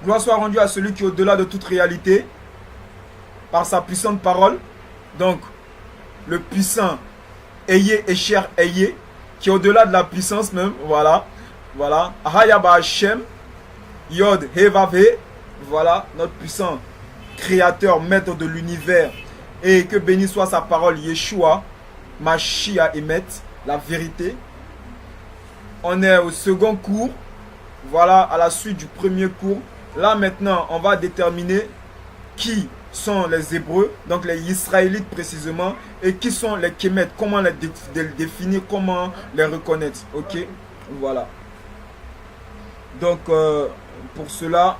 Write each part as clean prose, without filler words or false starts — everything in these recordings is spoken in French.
Gloire soit rendue à celui qui est au-delà de toute réalité, par sa puissante parole. Donc, le puissant Ayé et cher Ayé, qui est au-delà de la puissance même. Voilà. Voilà. Hayaba Hashem, Yod Hevave. Voilà, notre puissant créateur, maître de l'univers. Et que béni soit sa parole, Yeshua, Mashiach Emet, la vérité. On est au second cours. Voilà, à la suite du premier cours. Là maintenant, on va déterminer qui sont les Hébreux, donc les Israélites précisément, et qui sont les Kémètes, comment les définir, comment les reconnaître. Ok, voilà. Donc, pour cela,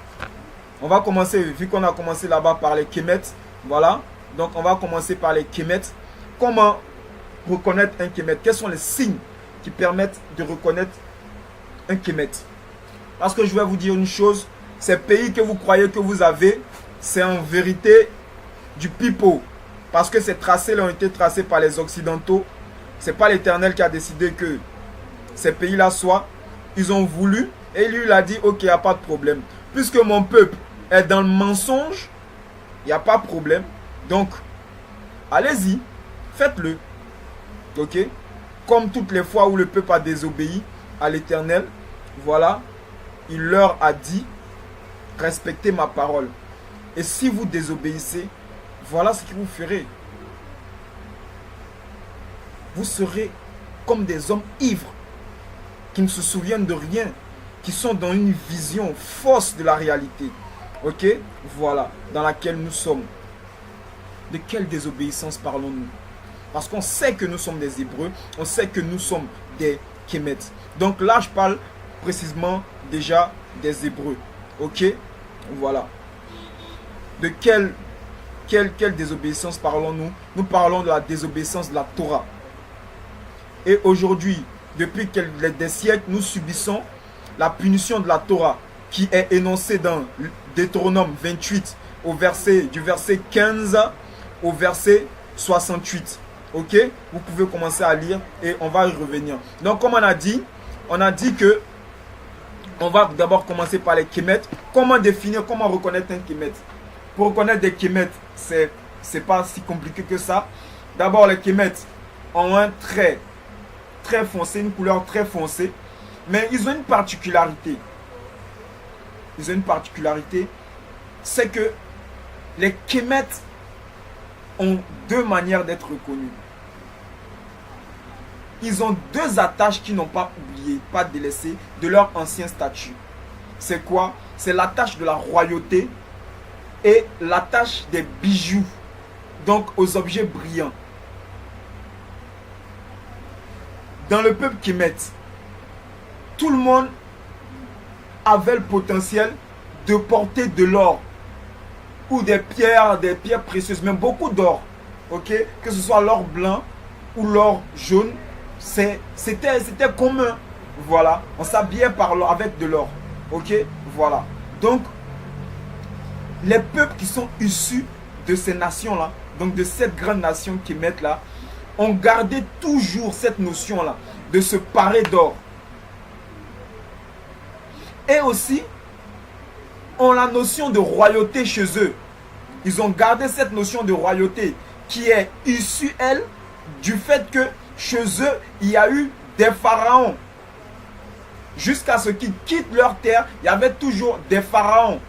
on va commencer, vu qu'on a commencé là-bas par les Kémètes, voilà. Donc, on va commencer par les Kémètes. Comment reconnaître un Kémète? Quels sont les signes qui permettent de reconnaître un Kémète? Parce que je vais vous dire une chose, ces pays que vous croyez que vous avez, c'est en vérité du pipeau. Parce que ces tracés-là ont été tracés par les Occidentaux. Ce n'est pas l'Éternel qui a décidé que ces pays-là soient. Ils ont voulu et lui il a dit, ok, il n'y a pas de problème. Puisque mon peuple est dans le mensonge, il n'y a pas de problème. Donc, allez-y, faites-le. Ok? Comme toutes les fois où le peuple a désobéi à l'Éternel, voilà, il leur a dit, respectez ma parole. Et si vous désobéissez, voilà ce que vous ferez. Vous serez comme des hommes ivres, qui ne se souviennent de rien, qui sont dans une vision fausse de la réalité. Ok? Voilà, dans laquelle nous sommes. De quelle désobéissance parlons-nous? Parce qu'on sait que nous sommes des Hébreux, on sait que nous sommes des Kémètes. Donc là, je parle précisément déjà des Hébreux. Ok? Voilà. De quelle désobéissance parlons-nous? Nous parlons de la désobéissance de la Torah. Et aujourd'hui, depuis des siècles, nous subissons la punition de la Torah qui est énoncée dans Deutéronome 28 du verset 15 au verset 68. Ok? Vous pouvez commencer à lire et on va y revenir. Donc comme on a dit que on va d'abord commencer par les Kémètes. Comment définir, comment reconnaître un Kémète? Pour reconnaître des Kémètes, c'est pas si compliqué que ça. D'abord, les Kémètes ont un trait très foncé, une couleur très foncée. Mais ils ont une particularité. Ils ont une particularité. C'est que les Kémètes ont deux manières d'être reconnus. Ils ont deux attaches qu'ils n'ont pas oubliées, pas délaissées de leur ancien statut. C'est quoi? C'est l'attache de la royauté et l'attache des bijoux, donc aux objets brillants. Dans le peuple Kémète, tout le monde avait le potentiel de porter de l'or ou des pierres précieuses, même beaucoup d'or. Ok? Que ce soit l'or blanc ou l'or jaune, c'était commun. Voilà. On s'habillait avec de l'or. Ok? Voilà. Donc, les peuples qui sont issus de ces nations-là, donc de cette grande nation Kémète-là, ont gardé toujours cette notion-là de se parer d'or. Et aussi, ont la notion de royauté chez eux. Ils ont gardé cette notion de royauté qui est issue, elle, du fait que chez eux, il y a eu des pharaons. Jusqu'à ce qu'ils quittent leur terre, il y avait toujours des pharaons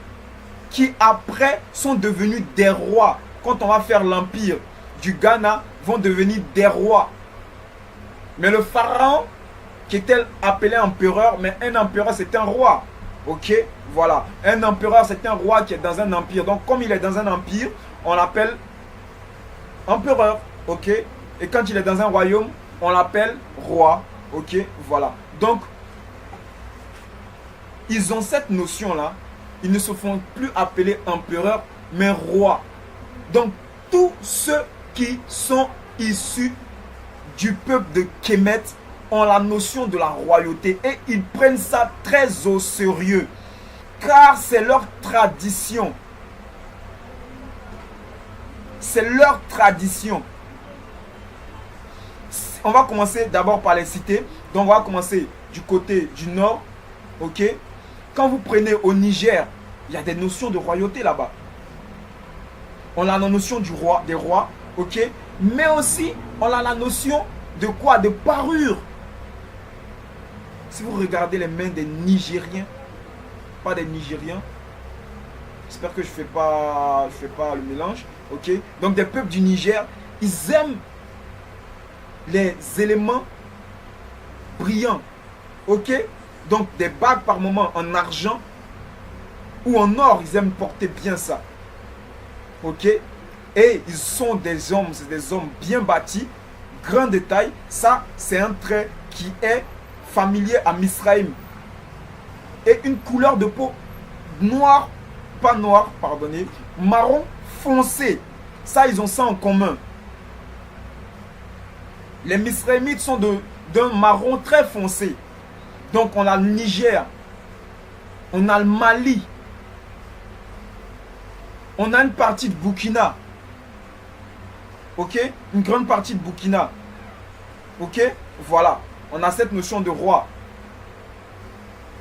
qui après sont devenus des rois. Quand on va faire l'empire du Ghana, vont devenir des rois. Mais le pharaon, qui était appelé empereur, mais un empereur c'est un roi. Ok, voilà. Un empereur c'est un roi qui est dans un empire. Donc comme il est dans un empire, on l'appelle empereur. Ok, et quand il est dans un royaume, on l'appelle roi. Ok, voilà. Donc ils ont cette notion là. Ils ne se font plus appeler empereur, mais roi. Donc tous ceux qui sont issus du peuple de Kémète ont la notion de la royauté et ils prennent ça très au sérieux car c'est leur tradition. C'est leur tradition. On va commencer d'abord par les cités. Donc on va commencer du côté du nord. Ok? Quand vous prenez au Niger, Il y a des notions de royauté là-bas. On a la notion du roi, des rois, ok? Mais aussi, on a la notion de quoi? De parure. Si vous regardez les mains des Nigériens, pas des Nigériens, j'espère que je fais pas le mélange, ok? Donc des peuples du Niger, ils aiment les éléments brillants, ok? Donc des bagues par moment en argent ou en or, ils aiment porter bien ça, ok? Et ils sont des hommes, c'est des hommes bien bâtis, grand détail. Ça, c'est un trait qui est familier à Misraïm. Et une couleur de peau noire, pas noire, pardonnez, marron foncé. Ça, ils ont ça en commun. Les Misraïmites sont d'un marron très foncé. Donc, on a le Niger, on a le Mali, on a une partie de Burkina. Ok? Une grande partie de Burkina. Ok? Voilà. On a cette notion de roi.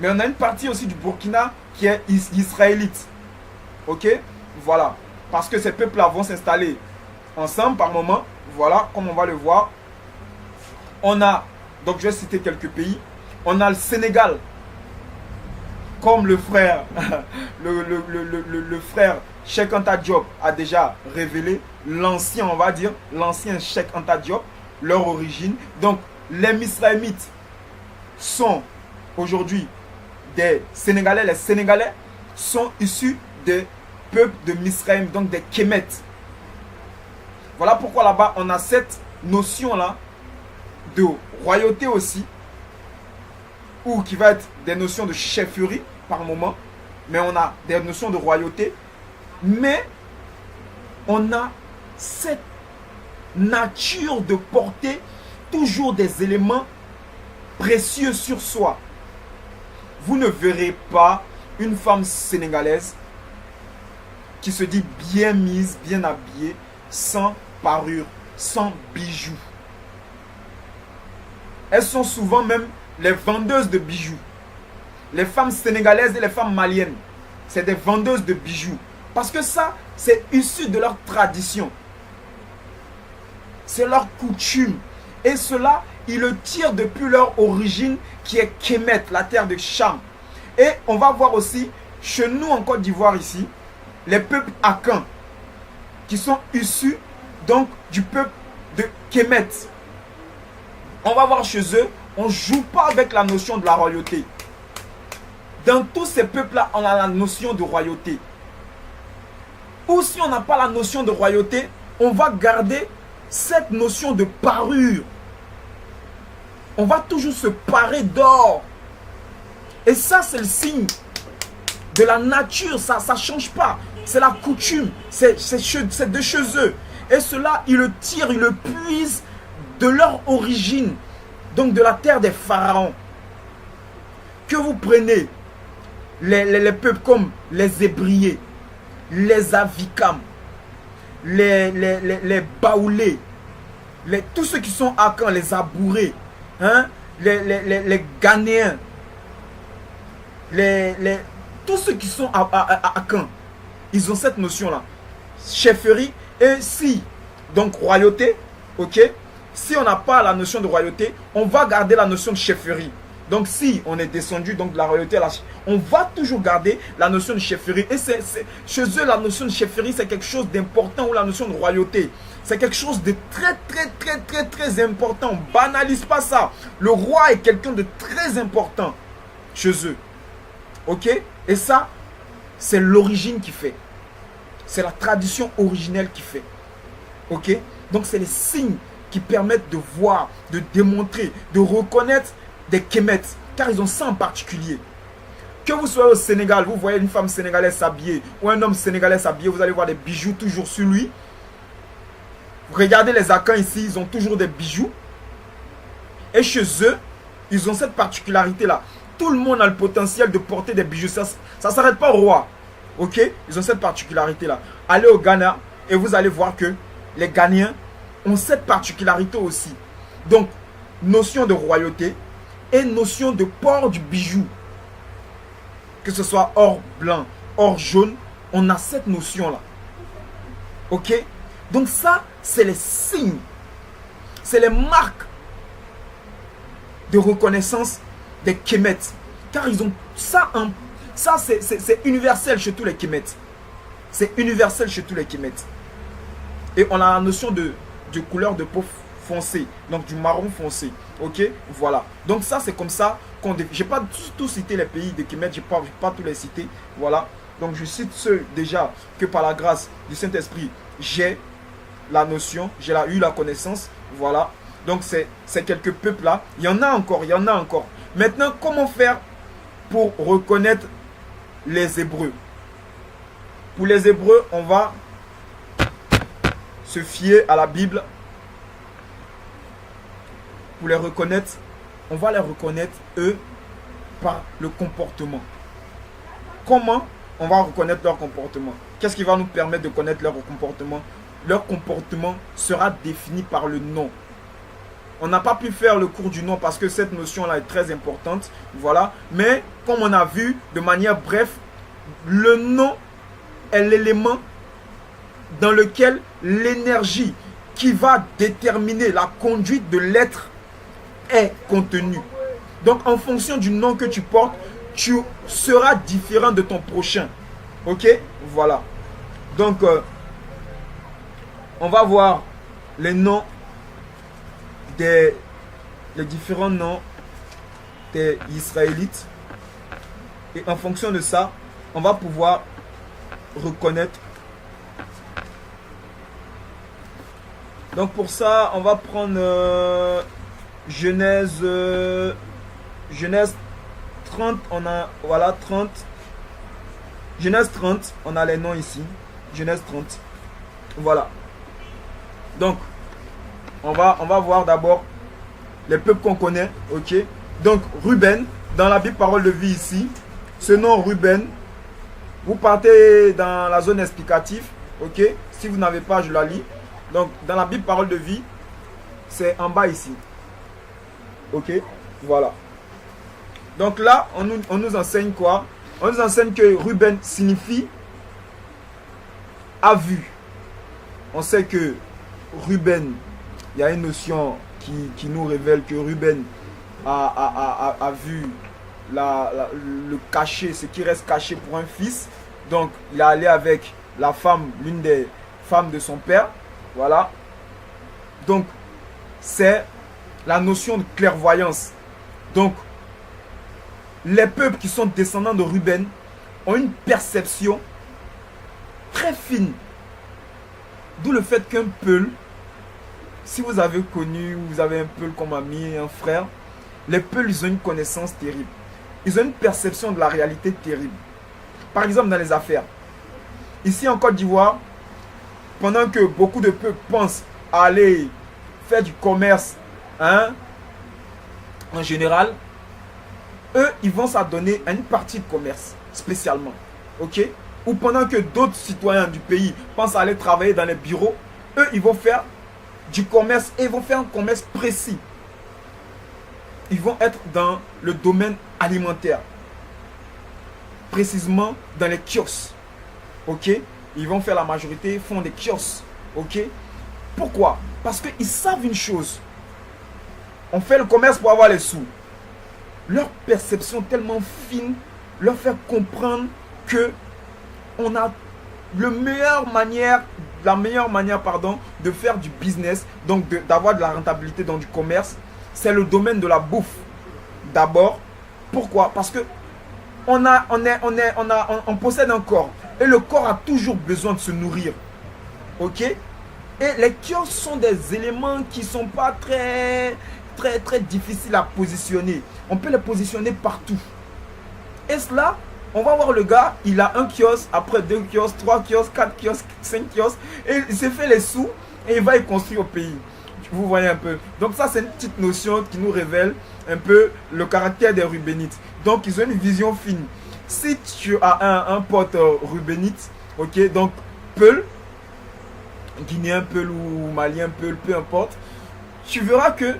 Mais on a une partie aussi du Burkina qui est israélite. Ok? Voilà. Parce que ces peuples-là vont s'installer ensemble par moment. Voilà, comme on va le voir. On a, donc je vais citer quelques pays. On a le Sénégal. Comme le frère, le frère Cheikh Anta Diop a déjà révélé, l'ancien, on va dire, l'ancien Cheikh Anta Diop, leur origine. Donc, les Misraïmites sont aujourd'hui des Sénégalais. Les Sénégalais sont issus des peuples de Misraïm, donc des Kémètes. Voilà pourquoi là-bas, on a cette notion-là de royauté aussi, ou qui va être des notions de chefferie par moment, mais on a des notions de royauté, mais on a cette nature de porter toujours des éléments précieux sur soi. Vous ne verrez pas une femme sénégalaise qui se dit bien mise, bien habillée, sans parure, sans bijoux. Elles sont souvent même les vendeuses de bijoux. Les femmes sénégalaises et les femmes maliennes, c'est des vendeuses de bijoux. Parce que ça, c'est issu de leur tradition. C'est leur coutume. Et cela, ils le tirent depuis leur origine qui est Kémet, la terre de Cham. Et on va voir aussi, chez nous en Côte d'Ivoire ici, les peuples Akans, qui sont issus donc du peuple de Kémet. On va voir chez eux, on ne joue pas avec la notion de la royauté. Dans tous ces peuples-là, on a la notion de royauté. Ou si on n'a pas la notion de royauté, on va garder cette notion de parure. On va toujours se parer d'or. Et ça, c'est le signe de la nature. Ça ne change pas. C'est la coutume. C'est de chez eux. Et cela, ils le tirent, ils le puisent de leur origine. Donc de la terre des pharaons. Que vous prenez les peuples comme les Hébriers, les Avikam, les Baoulés, tous ceux qui sont Akans, les Abourés, hein, les Ghanéens, tous ceux qui sont Akans, ils ont cette notion-là. Chefferie, et si, donc royauté, ok, si on n'a pas la notion de royauté, on va garder la notion de chefferie. Donc si on est descendu donc de la royauté, on va toujours garder la notion de chefferie. Et chez eux, la notion de chefferie, c'est quelque chose d'important, ou la notion de royauté. C'est quelque chose de très important. On ne banalise pas ça. Le roi est quelqu'un de très important chez eux. Ok? Et ça, c'est l'origine qui fait. C'est la tradition originelle qui fait. Ok? Donc c'est les signes qui permettent de voir, de démontrer, de reconnaître des Kémètes, car ils ont ça en particulier. Que vous soyez au Sénégal, vous voyez une femme sénégalaise s'habiller ou un homme sénégalais s'habiller, vous allez voir des bijoux toujours sur lui. Vous regardez les Akans ici, ils ont toujours des bijoux. Et chez eux, ils ont cette particularité-là. Tout le monde a le potentiel de porter des bijoux. Ça ne s'arrête pas au roi. Ok? Ils ont cette particularité-là. Allez au Ghana et vous allez voir que les Ghanéens ont cette particularité aussi. Donc, notion de royauté et notion de port du bijou. Que ce soit or blanc, or jaune, on a cette notion-là. Ok? Donc ça, c'est les signes, c'est les marques de reconnaissance des Kemet. Car ils ont ça, ça c'est universel chez tous les Kemet. C'est universel chez tous les Kemet. Et on a la notion de couleur de peau foncée, donc du marron foncé. Ok, voilà. Donc ça, c'est comme ça qu'on... Je n'ai pas tout cité les pays de Kemet, je ne vais pas tous les citer. Voilà. Donc je cite ceux déjà que par la grâce du Saint-Esprit, j'ai la notion, j'ai eu la connaissance. Voilà. Donc c'est quelques peuples là. Il y en a encore, il y en a encore. Maintenant, comment faire pour reconnaître les Hébreux? Pour les Hébreux, on va se fier à la Bible. Pour les reconnaître, on va les reconnaître, eux, par le comportement. Comment on va reconnaître leur comportement? Qu'est-ce qui va nous permettre de connaître leur comportement? Leur comportement sera défini par le nom. On n'a pas pu faire le cours du nom parce que cette notion-là est très importante. Voilà. Mais comme on a vu de manière brève, le nom est l'élément dans lequel l'énergie qui va déterminer la conduite de l'être est contenue. Donc en fonction du nom que tu portes, tu seras différent de ton prochain. Ok? Voilà. Donc on va voir les noms les différents noms des Israélites. Et en fonction de ça, on va pouvoir reconnaître. Donc pour ça, on va prendre Genèse 30, on a, voilà, 30. Genèse 30, on a les noms ici. Genèse 30. Voilà. Donc, on va voir d'abord les peuples qu'on connaît. Ok. Donc, Ruben, dans la Bible Parole de Vie ici, ce nom Ruben, vous partez dans la zone explicative. Ok. Si vous n'avez pas, je la lis. Donc, dans la Bible Parole de Vie, c'est en bas ici. Ok. Voilà. Donc là, on nous enseigne quoi? On nous enseigne que Ruben signifie a vu. On sait que Ruben, il y a une notion qui nous révèle que Ruben a vu le caché, ce qui reste caché pour un fils. Donc, il est allé avec la femme, l'une des femmes de son père. Voilà. Donc, c'est la notion de clairvoyance. Donc, les peuples qui sont descendants de Ruben ont une perception très fine. D'où le fait qu'un Peul, si vous avez connu, vous avez un Peul comme ami, un frère, les Peuls, ils ont une connaissance terrible. Ils ont une perception de la réalité terrible. Par exemple, dans les affaires. Ici en Côte d'Ivoire, pendant que beaucoup de peuples pensent à aller faire du commerce, hein, en général, eux, ils vont s'adonner à une partie de commerce, spécialement. Ok? Ou pendant que d'autres citoyens du pays pensent à aller travailler dans les bureaux, eux, ils vont faire du commerce et ils vont faire un commerce précis. Ils vont être dans le domaine alimentaire. Précisément dans les kiosques. Ok? Ils vont faire la majorité, font des kiosques. Ok? Pourquoi? Parce qu'ils savent une chose. On fait le commerce pour avoir les sous. Leur perception tellement fine leur fait comprendre que on a la meilleure manière de faire du business, donc d'avoir de la rentabilité dans du commerce, c'est le domaine de la bouffe. D'abord, pourquoi? Parce que on possède un corps et le corps a toujours besoin de se nourrir. Ok? Et les kiosques sont des éléments qui ne sont pas très difficiles à positionner. On peut les positionner partout. Et cela, on va voir le gars, il a un kiosque, après 2 kiosques, 3 kiosques, 4 kiosques, 5 kiosques, et il s'est fait les sous et il va y construire au pays. Vous voyez un peu. Donc ça, c'est une petite notion qui nous révèle un peu le caractère des Rubénites. Donc ils ont une vision fine. Si tu as un pote Rubénite, ok, donc Peul, Guinéen Peul ou Malien Peul, peu importe, tu verras que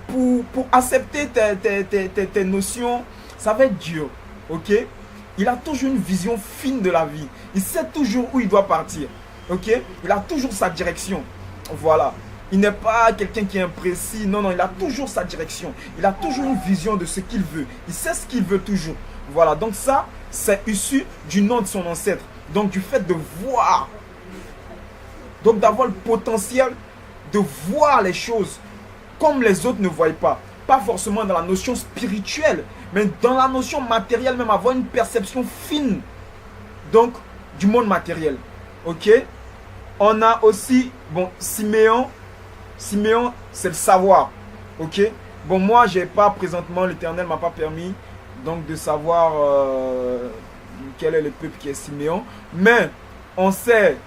pour accepter tes notions, ça va être dur. Ok? Il a toujours une vision fine de la vie. Il sait toujours où il doit partir. Ok? Il a toujours sa direction. Voilà. Il n'est pas quelqu'un qui est imprécis. Non, non, il a toujours sa direction. Il a toujours une vision de ce qu'il veut. Il sait ce qu'il veut toujours. Voilà. Donc ça, c'est issu du nom de son ancêtre. Donc du fait de voir. Donc d'avoir le potentiel de voir les choses comme les autres ne voient pas. Pas forcément dans la notion spirituelle, mais dans la notion matérielle, même avoir une perception fine. Donc, du monde matériel. Ok? On a aussi, bon, Siméon. Siméon, c'est le savoir. Ok? Bon, moi, j'ai pas présentement, l'Éternel m'a pas permis donc de savoir quel est le peuple qui est Siméon. Mais on sait,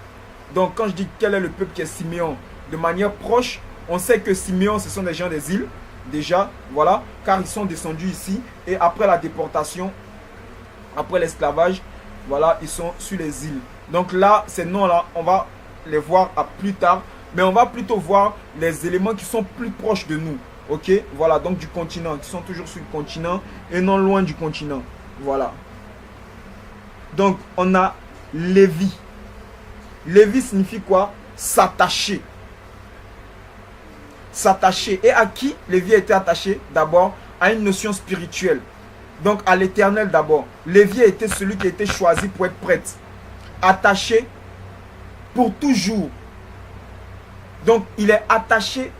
donc quand je dis quel est le peuple qui est Siméon, de manière proche, on sait que Siméon, ce sont des gens des îles, déjà, voilà, car ils sont descendus ici, et après la déportation, après l'esclavage, voilà, ils sont sur les îles. Donc là, ces noms-là, on va les voir à plus tard, mais on va plutôt voir les éléments qui sont plus proches de nous, ok, voilà, donc du continent, qui sont toujours sur le continent, et non loin du continent, voilà. Donc, on a Lévi. Lévi signifie quoi? S'attacher. S'attacher. Et à qui Lévi a été attaché? D'abord, à une notion spirituelle. Donc, à l'Éternel d'abord. Lévi a été celui qui a été choisi pour être prêtre. Attaché pour toujours. Donc, il est attaché.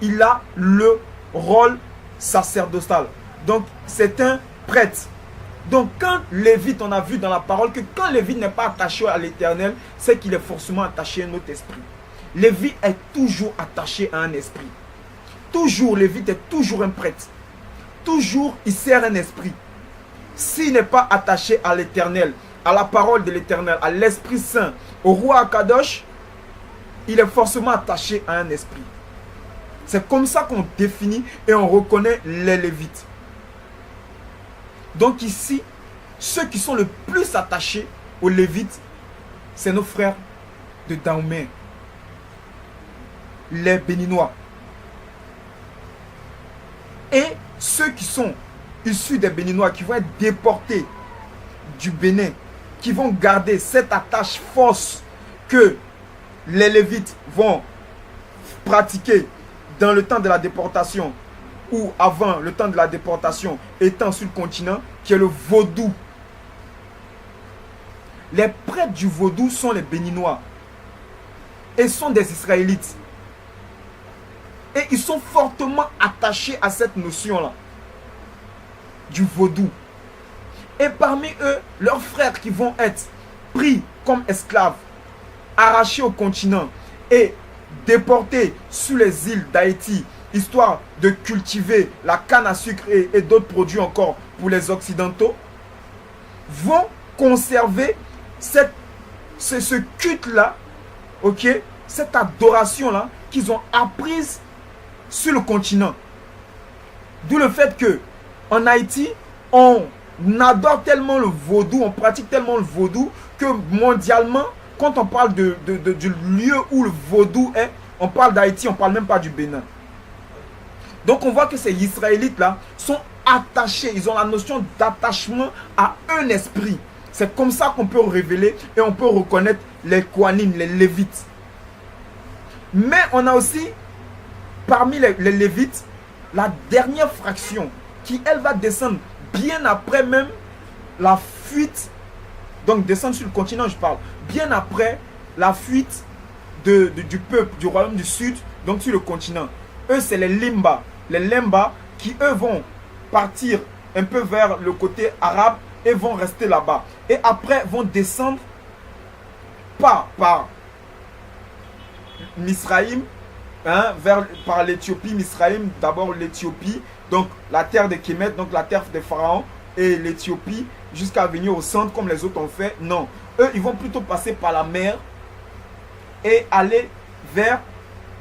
Il a le rôle sacerdotal. Donc, c'est un prêtre. Donc, quand Lévi, on a vu dans la parole que quand Lévi n'est pas attaché à l'Éternel, c'est qu'il est forcément attaché à notre esprit. Lévi est toujours attaché à un esprit. Toujours, Lévi est toujours un prêtre. Toujours, il sert un esprit. S'il n'est pas attaché à l'Éternel, à la parole de l'Éternel, à l'Esprit Saint, au roi Akadosh, il est forcément attaché à un esprit. C'est comme ça qu'on définit et on reconnaît les Lévites. Donc ici, ceux qui sont le plus attachés aux Lévites, c'est nos frères de Dahomey, les Béninois. Et ceux qui sont issus des Béninois, qui vont être déportés du Bénin, qui vont garder cette attache force que les Lévites vont pratiquer dans le temps de la déportation ou avant le temps de la déportation, étant sur le continent, qui est le vaudou. Les prêtres du vaudou sont les Béninois et sont des Israélites. Et ils sont fortement attachés à cette notion-là du vaudou. Et parmi eux, leurs frères qui vont être pris comme esclaves, arrachés au continent et déportés sur les îles d'Haïti, histoire de cultiver la canne à sucre et d'autres produits encore pour les Occidentaux, vont conserver ce culte-là, ok, cette adoration-là qu'ils ont apprise sur le continent. D'où le fait que en Haïti, on adore tellement le vaudou, on pratique tellement le vaudou que mondialement, quand on parle du lieu où le vaudou est, on parle d'Haïti, on ne parle même pas du Bénin. Donc on voit que ces Israélites-là sont attachés, ils ont la notion d'attachement à un esprit. C'est comme ça qu'on peut révéler et on peut reconnaître les Kohanim, les Lévites. Mais on a aussi, parmi les Lévites, la dernière fraction qui, elle, va descendre bien après même la fuite, donc descendre sur le continent, je parle, bien après la fuite du peuple, du royaume du sud, donc sur le continent. Eux, c'est les Limba. Les Limba qui, eux, vont partir un peu vers le côté arabe et vont rester là-bas. Et après, vont descendre pas par Misraïm, hein, par l'Éthiopie, Misraïm, d'abord l'Éthiopie, donc la terre de Kémet, donc la terre des pharaons, et l'Éthiopie, jusqu'à venir au centre comme les autres ont fait. Non, eux, ils vont plutôt passer par la mer et aller vers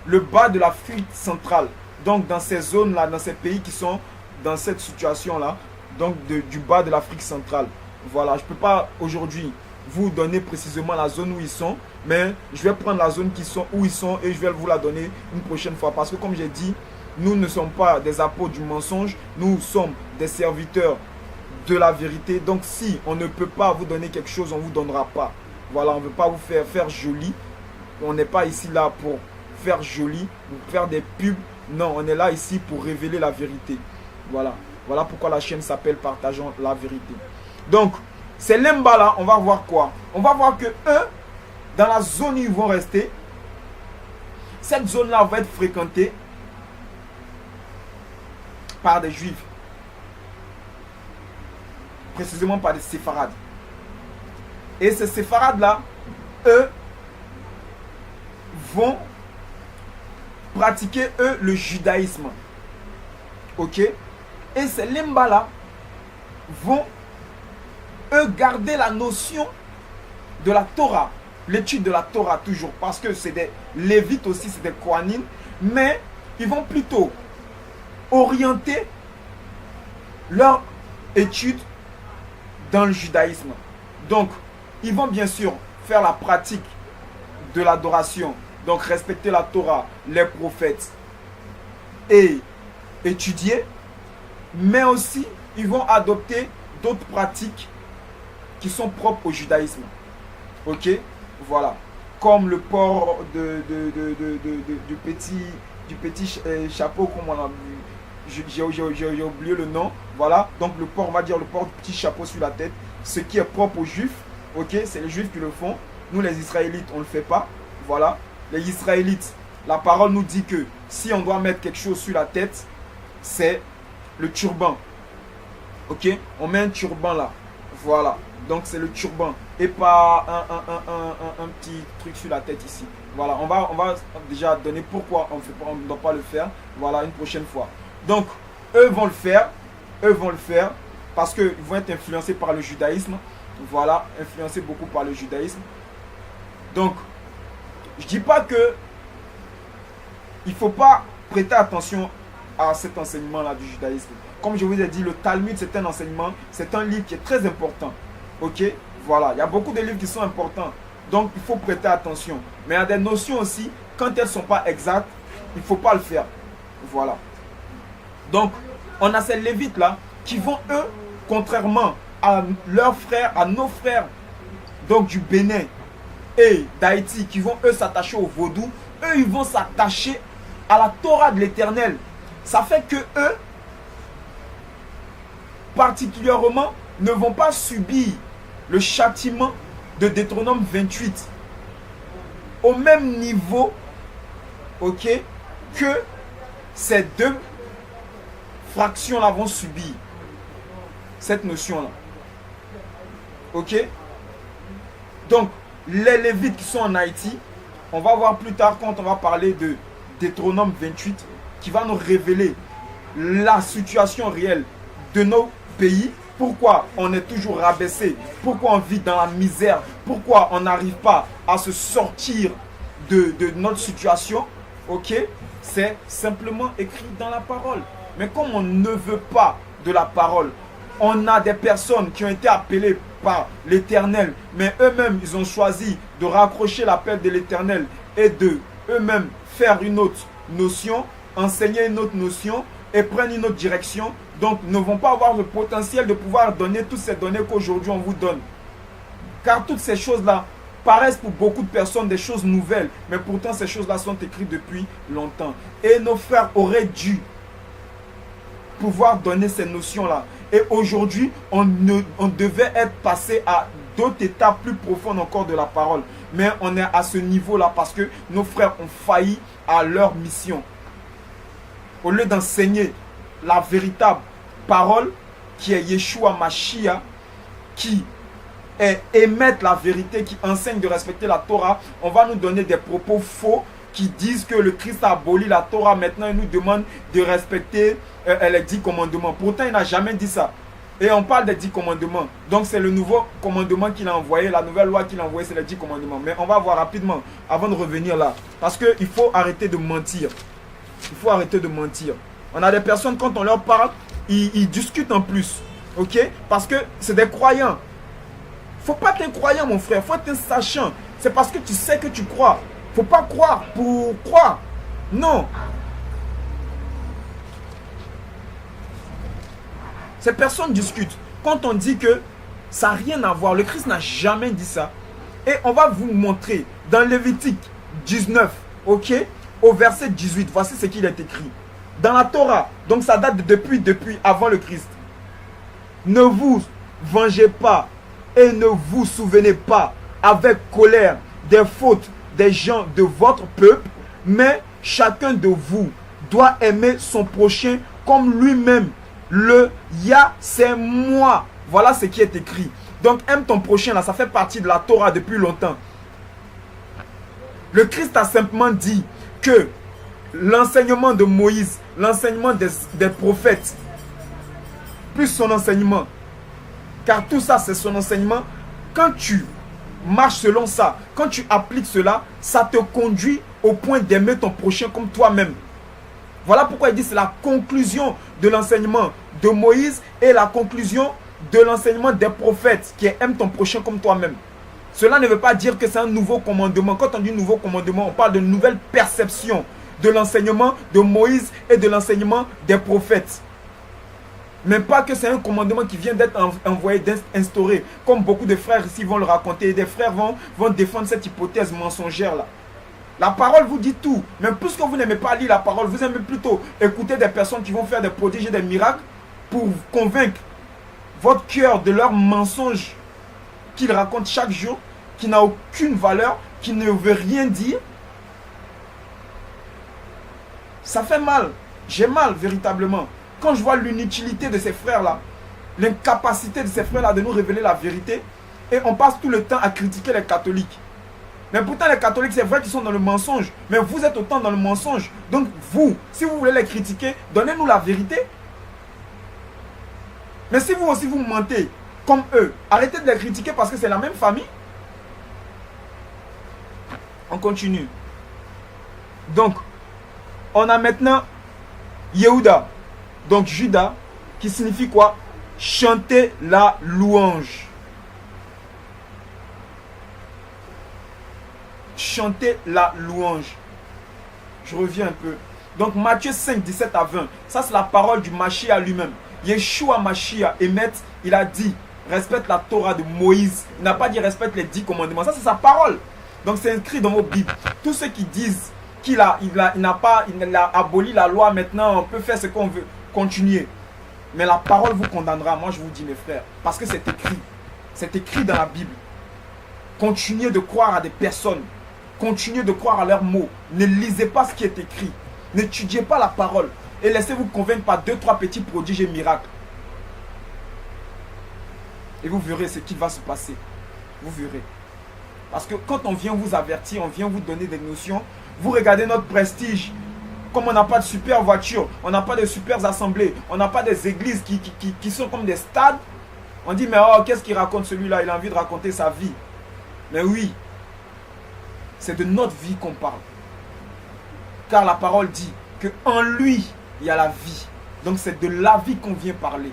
le bas de l'Afrique centrale. Donc dans ces zones-là, dans ces pays qui sont dans cette situation-là, donc du bas de l'Afrique centrale. Voilà, je ne peux pas aujourd'hui vous donner précisément la zone où ils sont, mais je vais prendre la zone où ils sont et je vais vous la donner une prochaine fois. Parce que comme j'ai dit, nous ne sommes pas des apôtres du mensonge, nous sommes des serviteurs de la vérité. Donc si on ne peut pas vous donner quelque chose, on ne vous donnera pas. Voilà, on ne veut pas vous faire joli. On n'est pas ici là pour faire joli, pour faire des pubs. Non, on est là ici pour révéler la vérité. Voilà. Voilà pourquoi la chaîne s'appelle Partageons la vérité. Donc, ces Lemba là, on va voir quoi? On va voir que eux, dans la zone où ils vont rester, cette zone là va être fréquentée par des juifs. Précisément par des séfarades. Et ces séfarades là, eux, vont pratiquer eux le judaïsme. Ok? Et ces Lemba là vont eux garder la notion de la Torah, l'étude de la Torah toujours, parce que c'est des Lévites aussi, c'est des Kohanim, mais ils vont plutôt orienter leur étude dans le judaïsme. Donc, ils vont bien sûr faire la pratique de l'adoration, donc respecter la Torah, les prophètes et étudier, mais aussi ils vont adopter d'autres pratiques qui sont propres au judaïsme. Ok, voilà, comme le port du petit chapeau, comme on a vu, j'ai oublié le nom. Voilà, donc le port, on va dire le port du petit chapeau sur la tête, ce qui est propre aux juifs. Ok, c'est les juifs qui le font. Nous les Israélites, on ne le fait pas. Voilà, les Israélites, la parole nous dit que si on doit mettre quelque chose sur la tête, c'est le turban. Ok, on met un turban là. Voilà, donc c'est le turban et pas un petit truc sur la tête ici. Voilà, on va déjà donner pourquoi on ne doit pas le faire. Voilà, une prochaine fois. Donc, eux vont le faire parce qu'ils vont être influencés par le judaïsme. Voilà, influencés beaucoup par le judaïsme. Donc, je dis pas que il faut pas prêter attention à cet enseignement-là du judaïsme. Comme je vous ai dit, le Talmud, c'est un enseignement, c'est un livre qui est très important. Ok? Voilà, il y a beaucoup de livres qui sont importants. Donc, il faut prêter attention. Mais il y a des notions aussi, quand elles ne sont pas exactes, il ne faut pas le faire. Voilà. Donc, on a ces Lévites-là qui vont, eux, contrairement à leurs frères, à nos frères, donc du Bénin et d'Haïti, qui vont, eux, s'attacher au vaudou, eux, ils vont s'attacher à la Torah de l'Éternel. Ça fait que eux, particulièrement, ne vont pas subir le châtiment de Deutéronome 28 au même niveau, ok, que ces deux fractions-là vont subir cette notion-là. Ok? Donc, les Lévites qui sont en Haïti, on va voir plus tard quand on va parler de Deutéronome 28 qui va nous révéler la situation réelle de nos pays, pourquoi on est toujours rabaissé, pourquoi on vit dans la misère, pourquoi on n'arrive pas à se sortir de notre situation. Ok, c'est simplement écrit dans la parole. Mais comme on ne veut pas de la parole, on a des personnes qui ont été appelées par l'Éternel, mais eux-mêmes, ils ont choisi de raccrocher l'appel de l'Éternel et de eux-mêmes faire une autre notion, enseigner une autre notion et prendre une autre direction. Donc, ne vont pas avoir le potentiel de pouvoir donner toutes ces données qu'aujourd'hui on vous donne. Car toutes ces choses-là paraissent pour beaucoup de personnes des choses nouvelles, mais pourtant ces choses-là sont écrites depuis longtemps. Et nos frères auraient dû pouvoir donner ces notions-là. Et aujourd'hui, on devait être passé à d'autres étapes plus profondes encore de la parole. Mais on est à ce niveau-là parce que nos frères ont failli à leur mission. Au lieu d'enseigner la véritable parole qui est Yeshua Mashiach, qui est émettre la vérité, qui enseigne de respecter la Torah, on va nous donner des propos faux qui disent que le Christ a aboli la Torah. Maintenant, il nous demande de respecter les 10 commandements. Pourtant, il n'a jamais dit ça. Et on parle des 10 commandements. Donc, c'est le nouveau commandement qu'il a envoyé. La nouvelle loi qu'il a envoyée, c'est les 10 commandements. Mais on va voir rapidement, avant de revenir là. Parce qu'il faut arrêter de mentir. Il faut arrêter de mentir. On a des personnes, quand on leur parle, ils discutent en plus. Ok? Parce que c'est des croyants. Faut pas être un croyant, mon frère. Faut être un sachant. C'est parce que tu sais que tu crois. Faut pas croire pour croire. Non. Ces personnes discutent. quand on dit que ça n'a rien à voir, le Christ n'a jamais dit ça. Et on va vous montrer dans Lévitique 19, ok, au verset 18, voici ce qu'il est écrit. Dans la Torah, donc ça date depuis avant le Christ. Ne vous vengez pas et ne vous souvenez pas avec colère des fautes des gens de votre peuple, mais chacun de vous doit aimer son prochain comme lui-même. Le Ya, c'est moi. Voilà ce qui est écrit. Donc aime ton prochain, là, ça fait partie de la Torah depuis longtemps. Le Christ a simplement dit que l'enseignement de Moïse, l'enseignement des prophètes, plus son enseignement, car tout ça c'est son enseignement, quand tu marches selon ça, quand tu appliques cela, ça te conduit au point d'aimer ton prochain comme toi-même. Voilà pourquoi il dit c'est la conclusion de l'enseignement de Moïse et la conclusion de l'enseignement des prophètes, qui est aime ton prochain comme toi-même. Cela ne veut pas dire que c'est un nouveau commandement. Quand on dit nouveau commandement, on parle de nouvelle perception de l'enseignement de Moïse et de l'enseignement des prophètes. Mais pas que c'est un commandement qui vient d'être envoyé, instauré, comme beaucoup de frères ici vont le raconter. Et des frères vont défendre cette hypothèse mensongère-là. La parole vous dit tout. Mais puisque vous n'aimez pas lire la parole, vous aimez plutôt écouter des personnes qui vont faire des prodiges et des miracles pour convaincre votre cœur de leurs mensonges qu'ils racontent chaque jour, qui n'a aucune valeur, qui ne veut rien dire. Ça fait mal. J'ai mal véritablement. Quand je vois l'inutilité de ces frères-là, l'incapacité de ces frères-là de nous révéler la vérité, et on passe tout le temps à critiquer les catholiques. Mais pourtant les catholiques, c'est vrai qu'ils sont dans le mensonge, mais vous êtes autant dans le mensonge. Donc vous, si vous voulez les critiquer, donnez-nous la vérité. Mais si vous aussi vous mentez comme eux, arrêtez de les critiquer parce que c'est la même famille. On continue. Donc, on a maintenant Yehuda, donc Judas, qui signifie quoi? Chanter la louange. Chanter la louange. Je reviens un peu. Donc Matthieu 5, 17 à 20. Ça c'est la parole du Mashiach lui-même. Yeshua Mashiach, Emet, il a dit, respecte la Torah de Moïse. Il n'a pas dit respecte les 10 commandements. Ça c'est sa parole. Donc c'est inscrit dans vos Bibles. Tous ceux qui disent qu'il a aboli la loi, maintenant on peut faire ce qu'on veut, continuer. Mais la parole vous condamnera, moi je vous dis mes frères. Parce que c'est écrit. C'est écrit dans la Bible. Continuez de croire à des personnes. Continuez de croire à leurs mots. Ne lisez pas ce qui est écrit. N'étudiez pas la parole. Et laissez-vous convaincre par 2-3 petits prodiges et miracles. Et vous verrez ce qui va se passer. Vous verrez. Parce que quand on vient vous avertir, on vient vous donner des notions, vous regardez notre prestige. Comme on n'a pas de super voiture, on n'a pas de super assemblées, on n'a pas des églises qui sont comme des stades, on dit mais oh, qu'est-ce qu'il raconte celui-là? Il a envie de raconter sa vie. Mais oui, c'est de notre vie qu'on parle. Car la parole dit qu'en lui, il y a la vie. Donc c'est de la vie qu'on vient parler.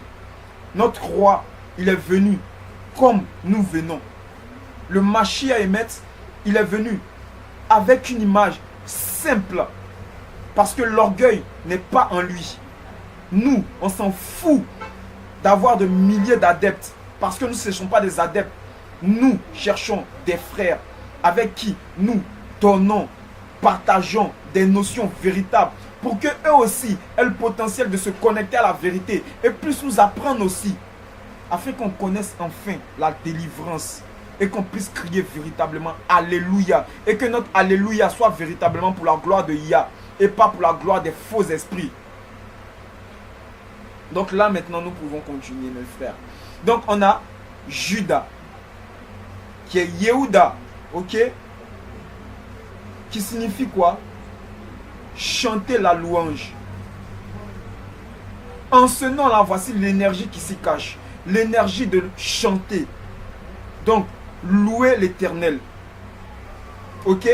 Notre roi, il est venu comme nous venons. Le Mashiach Emet, il est venu avec une image simple. Parce que l'orgueil n'est pas en lui. Nous, on s'en fout d'avoir de milliers d'adeptes. Parce que nous ne cherchons pas des adeptes. Nous cherchons des frères avec qui nous donnons, partageons des notions véritables. Pour qu'eux aussi aient le potentiel de se connecter à la vérité. Et plus nous apprendre aussi. Afin qu'on connaisse enfin la délivrance. Et qu'on puisse crier véritablement Alléluia. Et que notre Alléluia soit véritablement pour la gloire de Yah. Et pas pour la gloire des faux esprits. Donc là maintenant nous pouvons continuer mes frères. Donc on a Judas. Qui est Yehuda. Ok. Qui signifie quoi? Chanter la louange. En ce nom là, voici l'énergie qui s'y cache. L'énergie de chanter. Donc louer l'Éternel. Ok.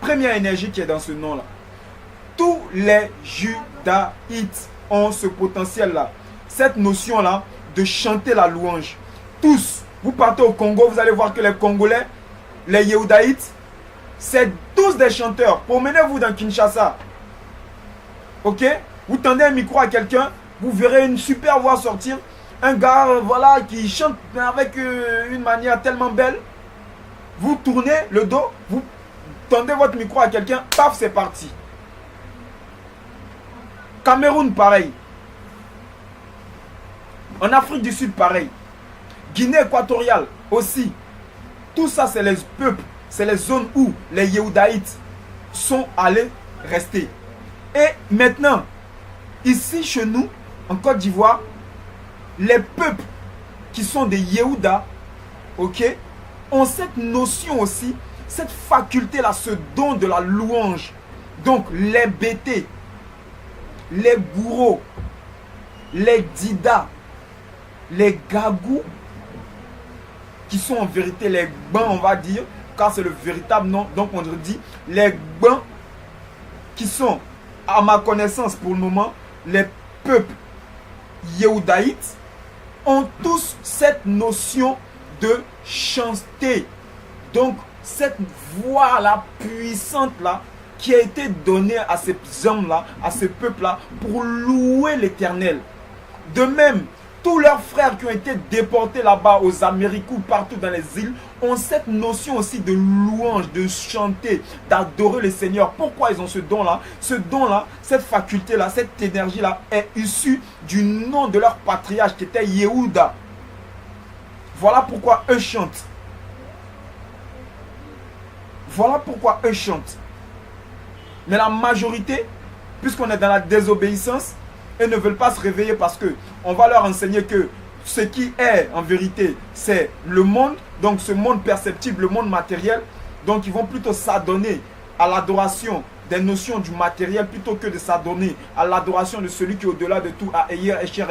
Première énergie qui est dans ce nom là. Tous les judaïtes ont ce potentiel-là. Cette notion-là de chanter la louange. Tous, vous partez au Congo, vous allez voir que les Congolais, les Yehudaïtes, c'est tous des chanteurs. Promenez-vous dans Kinshasa. Ok? Vous tendez un micro à quelqu'un, vous verrez une super voix sortir. un gars, voilà, qui chante avec une manière tellement belle. Vous tournez le dos, vous tendez votre micro à quelqu'un, paf, c'est parti. Cameroun, pareil. En Afrique du Sud, pareil. Guinée équatoriale aussi. Tout ça, c'est les peuples, c'est les zones où les Yéhoudaïtes sont allés rester. Et maintenant, ici chez nous, en Côte d'Ivoire, les peuples qui sont des Yéhoudas, ok, ont cette notion aussi, cette faculté-là, ce don de la louange. Donc, les Bétés, les Gourous, les Dida, les Gagous, qui sont en vérité les Gbans, on va dire, car c'est le véritable nom, donc on dit les Gbans, qui sont, à ma connaissance pour le moment, les peuples Yéhoudaïtes, ont tous cette notion de chanter. Donc, cette voix-là, puissante-là, qui a été donnée à ces hommes-là, à ces peuples-là, pour louer l'Éternel. De même, tous leurs frères qui ont été déportés là-bas aux Amériques ou partout dans les îles ont cette notion aussi de louange, de chanter, d'adorer le Seigneur. Pourquoi ils ont ce don-là? Ce don-là, cette faculté-là, cette énergie-là est issue du nom de leur patriarche qui était Yehuda. Voilà pourquoi eux chantent. Voilà pourquoi eux chantent. Mais la majorité, puisqu'on est dans la désobéissance, ils ne veulent pas se réveiller parce que on va leur enseigner que ce qui est en vérité, c'est le monde, donc ce monde perceptible, le monde matériel. Donc ils vont plutôt s'adonner à l'adoration des notions du matériel plutôt que de s'adonner à l'adoration de celui qui est au-delà de tout, à Eyer, Esher,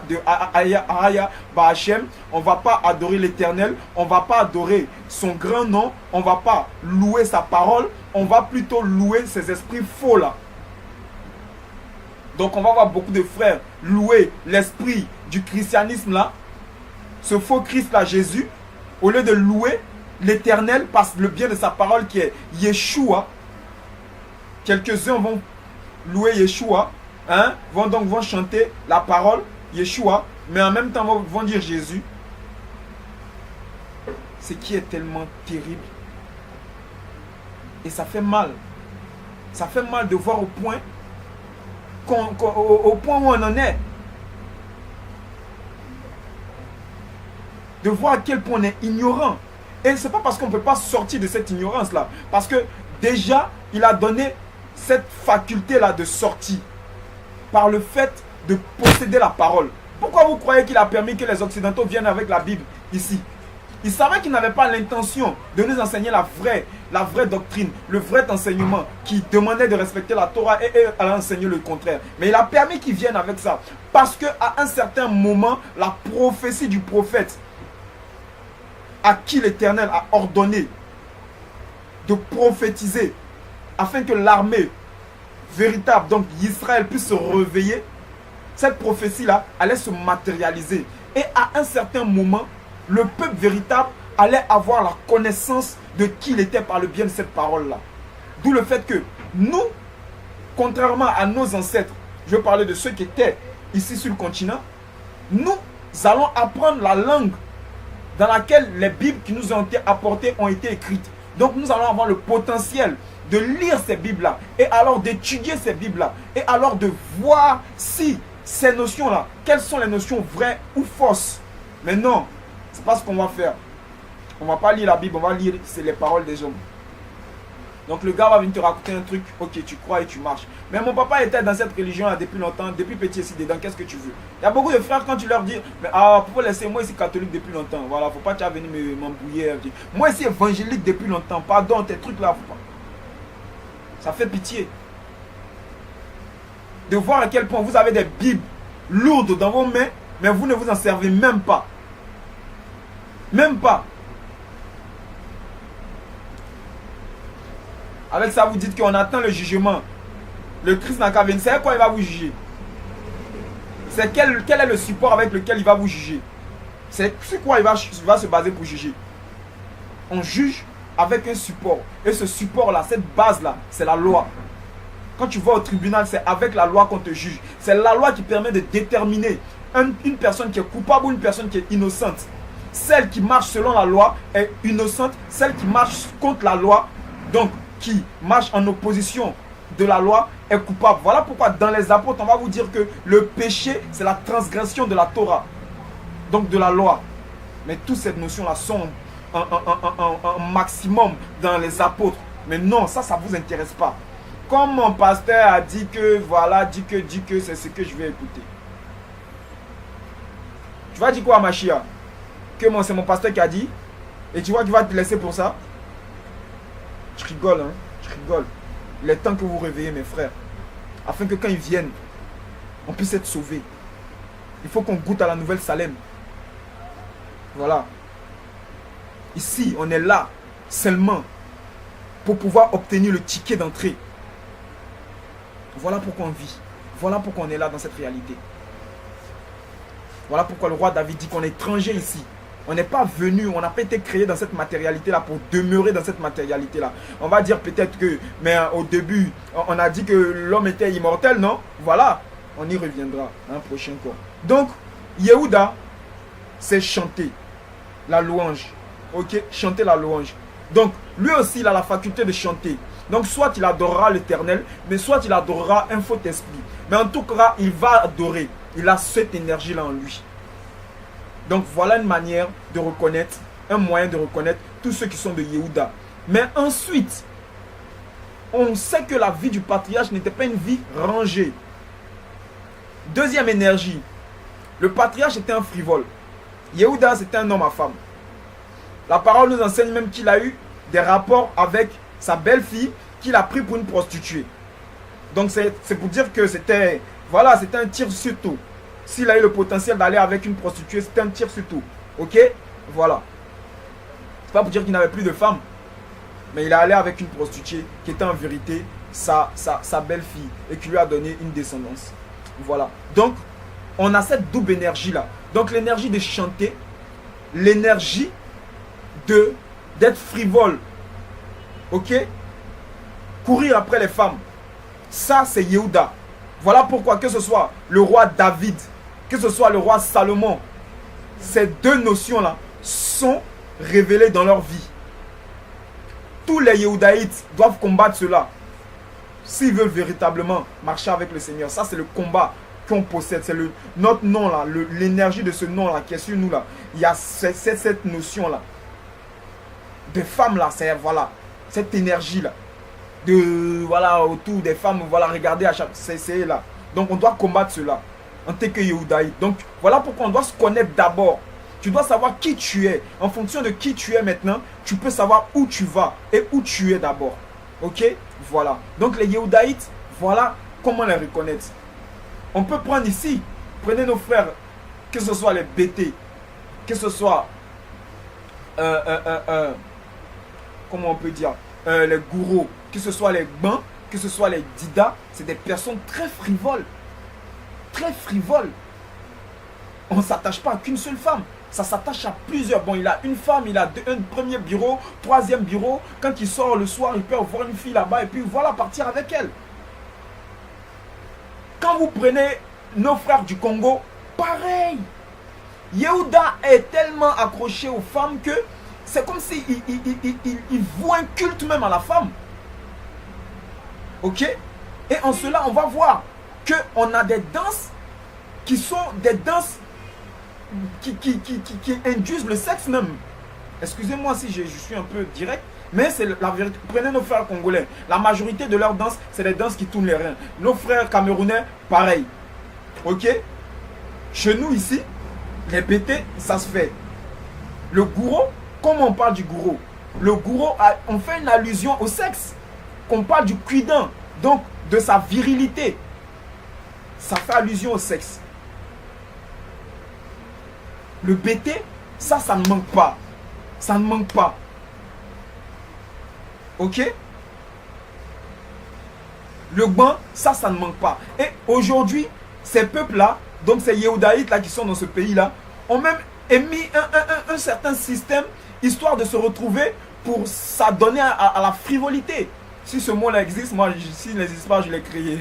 de Aya, Bahashem. On ne va pas adorer l'Éternel, on ne va pas adorer son grand nom, on ne va pas louer sa parole, on va plutôt louer ces esprits faux là. Donc on va voir beaucoup de frères louer l'esprit du christianisme là, ce faux Christ là, Jésus, au lieu de louer l'Éternel par le bien de sa parole qui est Yeshua. Quelques-uns vont louer Yeshua, hein, vont chanter la parole Yeshua, mais en même temps vont dire Jésus. Ce qui est tellement terrible. Et ça fait mal. Ça fait mal de voir au point au point où on en est. De voir à quel point on est ignorant. Et ce n'est pas parce qu'on ne peut pas sortir de cette ignorance-là. Parce que déjà, il a donné cette faculté-là de sortie par le fait de posséder la parole. Pourquoi vous croyez qu'il a permis que les Occidentaux viennent avec la Bible ici? Il savait qu'il n'avait pas l'intention de nous enseigner la vraie doctrine, le vrai enseignement qui demandait de respecter la Torah et à enseigner le contraire. Mais il a permis qu'ils viennent avec ça. Parce qu'à un certain moment, la prophétie du prophète à qui l'Éternel a ordonné de prophétiser afin que l'armée véritable, donc Israël, puisse se réveiller, cette prophétie-là allait se matérialiser. Et à un certain moment, le peuple véritable allait avoir la connaissance de qui il était par le bien de cette parole-là. D'où le fait que nous, contrairement à nos ancêtres, je veux parler de ceux qui étaient ici sur le continent, nous allons apprendre la langue dans laquelle les Bibles qui nous ont été apportées ont été écrites. Donc nous allons avoir le potentiel de lire ces Bibles-là et alors d'étudier ces Bibles-là et alors de voir si ces notions-là, quelles sont les notions vraies ou fausses. Mais non, c'est pas ce qu'on va faire. On va pas lire la Bible, on va lire les paroles des hommes. Donc le gars va venir te raconter un truc, ok, tu crois et tu marches. Mais mon papa était dans cette religion-là depuis longtemps, depuis petit ici dedans, qu'est-ce que tu veux? Il y a beaucoup de frères quand tu leur dis, mais pourquoi laisser moi ici catholique depuis longtemps? Voilà, faut pas tu venir m'embrouiller. Moi ici évangélique depuis longtemps, pardon, tes trucs là, faut pas. Ça fait pitié. De voir à quel point vous avez des Bibles lourdes dans vos mains, mais vous ne vous en servez même pas. Même pas. Avec ça, vous dites qu'on attend le jugement. Le Christ n'a qu'à venir. C'est quoi il va vous juger? C'est quel est le support avec lequel il va vous juger? C'est quoi il va se baser pour juger? On juge avec un support. Et ce support-là, cette base-là, c'est la loi. Quand tu vas au tribunal, c'est avec la loi qu'on te juge. C'est la loi qui permet de déterminer une personne qui est coupable ou une personne qui est innocente. Celle qui marche selon la loi est innocente. Celle qui marche contre la loi, donc qui marche en opposition de la loi, est coupable. Voilà pourquoi dans les apôtres, on va vous dire que le péché, c'est la transgression de la Torah, donc de la loi. Mais toutes ces notions-là sont un maximum dans les apôtres. Mais non, ça ne vous intéresse pas. Comme mon pasteur a dit que, voilà, dit que, c'est ce que je vais écouter. Tu vas dire quoi à Machia? Que c'est mon pasteur qui a dit? Et tu vois qu'il va te laisser pour ça? Je rigole, hein, je rigole. Il est temps que vous vous réveillez, mes frères. Afin que quand ils viennent, on puisse être sauvés. Il faut qu'on goûte à la nouvelle Salem. Voilà. Ici, on est là seulement pour pouvoir obtenir le ticket d'entrée. Voilà pourquoi on vit. Voilà pourquoi on est là dans cette réalité. Voilà pourquoi le roi David dit qu'on est étranger ici. On n'est pas venu, on n'a pas été créé dans cette matérialité-là pour demeurer dans cette matérialité-là. On va dire peut-être que, mais au début, on a dit que l'homme était immortel, non? Voilà, on y reviendra un prochain cours. Donc, Yehuda, c'est chanter la louange. Ok, chanter la louange. Donc, lui aussi, il a la faculté de chanter. Donc, soit il adorera l'Éternel, mais soit il adorera un faux esprit. Mais en tout cas, il va adorer. Il a cette énergie-là en lui. Donc, voilà une manière de reconnaître, un moyen de reconnaître tous ceux qui sont de Yehuda. Mais ensuite, on sait que la vie du patriarche n'était pas une vie rangée. Deuxième énergie, le patriarche était un frivole. Yehuda, c'était un homme à femme. La parole nous enseigne même qu'il a eu des rapports avec sa belle-fille qu'il a pris pour une prostituée. Donc c'est pour dire que c'était, voilà, c'était un tir sur tout. S'il a eu le potentiel d'aller avec une prostituée, c'était un tir sur tout. Ok? Voilà. C'est pas pour dire qu'il n'avait plus de femme. Mais il est allé avec une prostituée qui était en vérité sa belle-fille et qui lui a donné une descendance. Voilà. Donc, on a cette double énergie-là. Donc, l'énergie de chanter, l'énergie d'être frivole. Ok? Courir après les femmes. Ça, c'est Yehuda. Voilà pourquoi, que ce soit le roi David, que ce soit le roi Salomon, ces deux notions-là sont révélées dans leur vie. Tous les Yehudaïtes doivent combattre cela. S'ils veulent véritablement marcher avec le Seigneur. Ça, c'est le combat qu'on possède. C'est notre nom là, l'énergie de ce nom là qui est sur nous là. Il y a cette notion là. De femmes là, c'est voilà, cette énergie là. Voilà, autour des femmes, voilà, regardez à chaque. C'est là. Donc on doit combattre cela en tant que Yehudaïte. Donc voilà pourquoi on doit se connaître d'abord. Tu dois savoir qui tu es. En fonction de qui tu es maintenant, tu peux savoir où tu vas et où tu es d'abord. Ok? Voilà. Donc les Yehudaïtes, voilà comment les reconnaître. On peut prendre ici, prenez nos frères, que ce soit les BT, que ce soit, comment on peut dire, les gourous, que ce soit les Gban, que ce soit les Dida, c'est des personnes très frivoles. Très frivoles. On ne s'attache pas à qu'une seule femme. Ça s'attache à plusieurs. Bon, il a une femme, il a un premier bureau, troisième bureau. Quand il sort le soir, il peut voir une fille là-bas et puis voilà, partir avec elle. Quand vous prenez nos frères du Congo, pareil. Yehuda est tellement accroché aux femmes que c'est comme s'il voue un culte même à la femme. Ok? Et en cela, on va voir qu'on a des danses qui sont des danses qui induisent le sexe même. Excusez-moi si je suis un peu direct, mais c'est la vérité. Prenez nos frères congolais. La majorité de leurs danses, c'est des danses qui tournent les reins. Nos frères camerounais, pareil. Ok? Chez nous ici, les BT, ça se fait. Le gourou, comme on parle du gourou, le gourou, on fait une allusion au sexe. Qu'on parle du cuidant, donc de sa virilité. Ça fait allusion au sexe. Le BT, ça ne manque pas. Ça ne manque pas. Ok? Le Gban, ça ne manque pas. Et aujourd'hui, ces peuples-là, donc ces Yehudaïtes là qui sont dans ce pays-là, ont même émis un certain système, histoire de se retrouver pour s'adonner à la frivolité. Si ce mot-là existe, moi, s'il n'existe pas, je l'ai créé.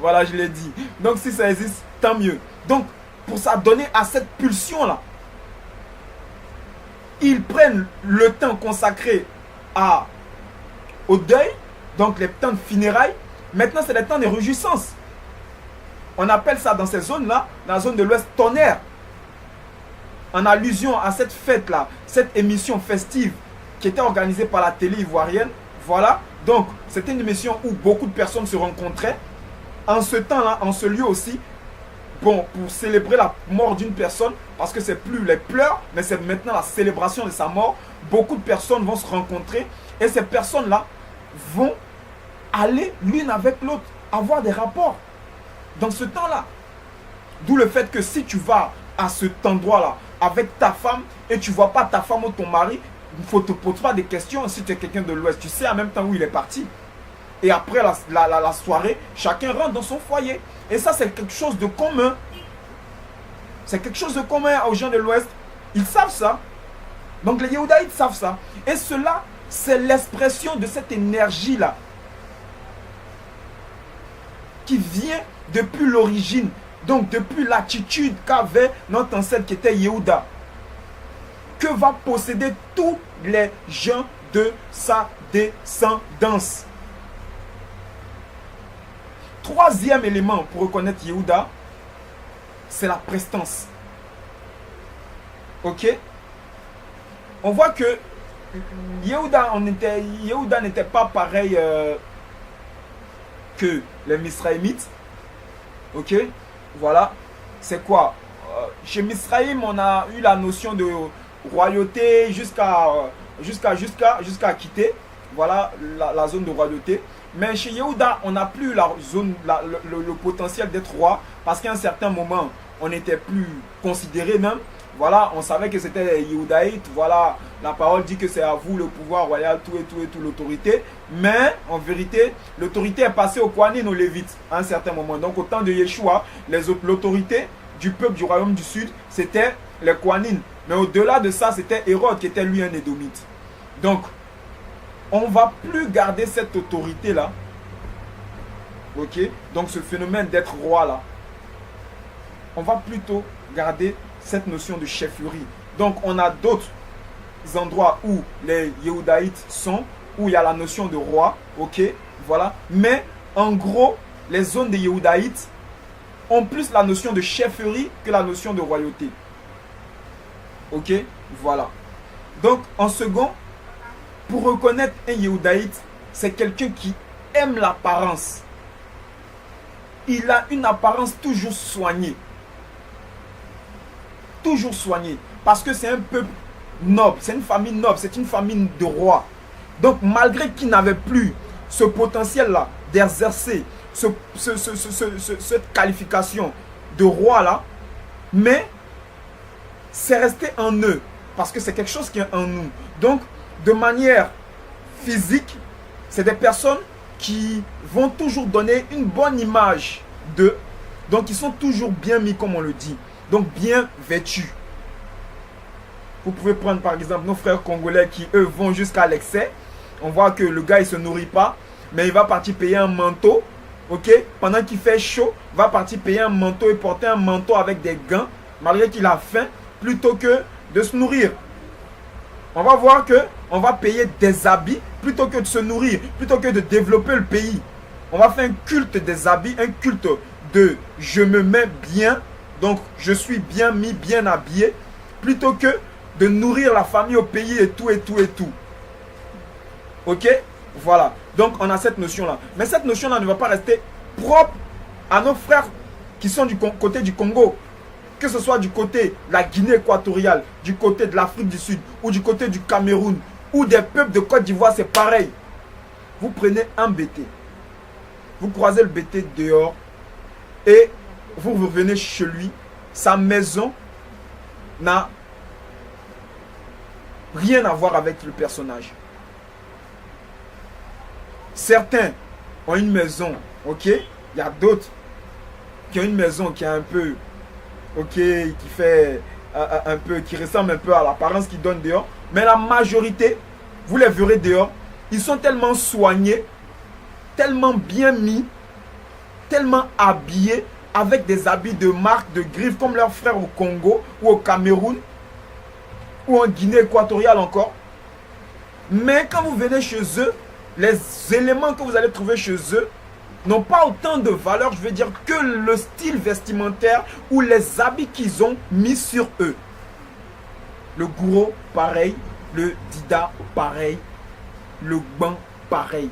Voilà, je l'ai dit. Donc, si ça existe, tant mieux. Donc, pour s'adonner à cette pulsion-là. Ils prennent le temps consacré au deuil, donc les temps de funérailles. Maintenant, c'est les temps de réjouissance. On appelle ça dans ces zones-là, dans la zone de l'Ouest, tonnerre. En allusion à cette fête-là, cette émission festive qui était organisée par la télé ivoirienne. Voilà, donc c'était une émission où beaucoup de personnes se rencontraient. En ce temps-là, en ce lieu aussi, bon, pour célébrer la mort d'une personne, parce que c'est plus les pleurs, mais c'est maintenant la célébration de sa mort. Beaucoup de personnes vont se rencontrer et ces personnes-là vont aller l'une avec l'autre, avoir des rapports dans ce temps-là. D'où le fait que si tu vas à cet endroit-là avec ta femme et tu ne vois pas ta femme ou ton mari, il ne faut te poser pas des questions si tu es quelqu'un de l'Ouest. Tu sais en même temps où il est parti. Et après la soirée, chacun rentre dans son foyer. Et ça, c'est quelque chose de commun. C'est quelque chose de commun aux gens de l'Ouest. Ils savent ça. Donc les Yehudaïtes savent ça. Et cela, c'est l'expression de cette énergie-là qui vient depuis l'origine. Donc depuis l'attitude qu'avait notre ancêtre qui était Yehuda. Que va posséder tous les gens de sa descendance. Troisième élément pour reconnaître Yehuda, c'est la prestance. Ok? On voit que Yehuda n'était pas pareil que les Misraïmites. Ok? Voilà. C'est quoi? Chez Misraïm, on a eu la notion de royauté jusqu'à quitter. Voilà la zone de royauté. Mais chez Yehuda, on n'a plus la zone, le potentiel d'être roi. Parce qu'à un certain moment, on n'était plus considéré même. Voilà, on savait que c'était les Yehudaïtes. Voilà, la parole dit que c'est à vous le pouvoir royal, tout, l'autorité. Mais en vérité, l'autorité est passée aux Kohanim, aux Lévites, à un certain moment. Donc au temps de Yeshua, l'autorité du peuple du royaume du sud, c'était les Kohanim. Mais au-delà de ça, c'était Hérode qui était lui un Édomite. Donc, on ne va plus garder cette autorité-là. Ok? Donc ce phénomène d'être roi-là. On va plutôt garder cette notion de chefferie. Donc on a d'autres endroits où les Yehudaïtes sont, où il y a la notion de roi. Ok? Voilà. Mais en gros, les zones des Yehudaïtes ont plus la notion de chefferie que la notion de royauté. Ok? Voilà. Donc en second, pour reconnaître un Yehudaïte, c'est quelqu'un qui aime l'apparence. Il a une apparence toujours soignée. Toujours soignée. Parce que c'est un peuple noble, c'est une famille noble, c'est une famille de rois. Donc malgré qu'il n'avait plus ce potentiel-là d'exercer cette qualification de roi-là, mais c'est resté en eux. Parce que c'est quelque chose qui est en nous. Donc, de manière physique, c'est des personnes qui vont toujours donner une bonne image d'eux. Donc, ils sont toujours bien mis, comme on le dit. Donc, bien vêtus. Vous pouvez prendre, par exemple, nos frères congolais qui, eux, vont jusqu'à l'excès. On voit que le gars, il ne se nourrit pas, mais il va partir payer un manteau. Ok? Pendant qu'il fait chaud, il va partir payer un manteau et porter un manteau avec des gants, malgré qu'il a faim, plutôt que de se nourrir. On va voir que on va payer des habits plutôt que de se nourrir, plutôt que de développer le pays. On va faire un culte des habits, un culte de je me mets bien, donc je suis bien mis, bien habillé, plutôt que de nourrir la famille au pays et tout. Ok? Voilà. Donc on a cette notion-là. Mais cette notion-là ne va pas rester propre à nos frères qui sont du côté du Congo. Que ce soit du côté de la Guinée équatoriale, du côté de l'Afrique du Sud, ou du côté du Cameroun, ou des peuples de Côte d'Ivoire, c'est pareil. Vous prenez un bété, vous croisez le bété dehors, et vous revenez chez lui, sa maison n'a rien à voir avec le personnage. Certains ont une maison, ok? Il y a d'autres qui ont une maison qui est un peu... ok, qui fait un peu, qui ressemble un peu à l'apparence qu'ils donnent dehors. Mais la majorité, vous les verrez dehors, ils sont tellement soignés, tellement bien mis, tellement habillés, avec des habits de marque, de griffes, comme leurs frères au Congo ou au Cameroun, ou en Guinée équatoriale encore. Mais quand vous venez chez eux, les éléments que vous allez trouver chez eux n'ont pas autant de valeur, je veux dire, que le style vestimentaire ou les habits qu'ils ont mis sur eux. Le gouro, pareil. Le dida, pareil. Le gban, pareil.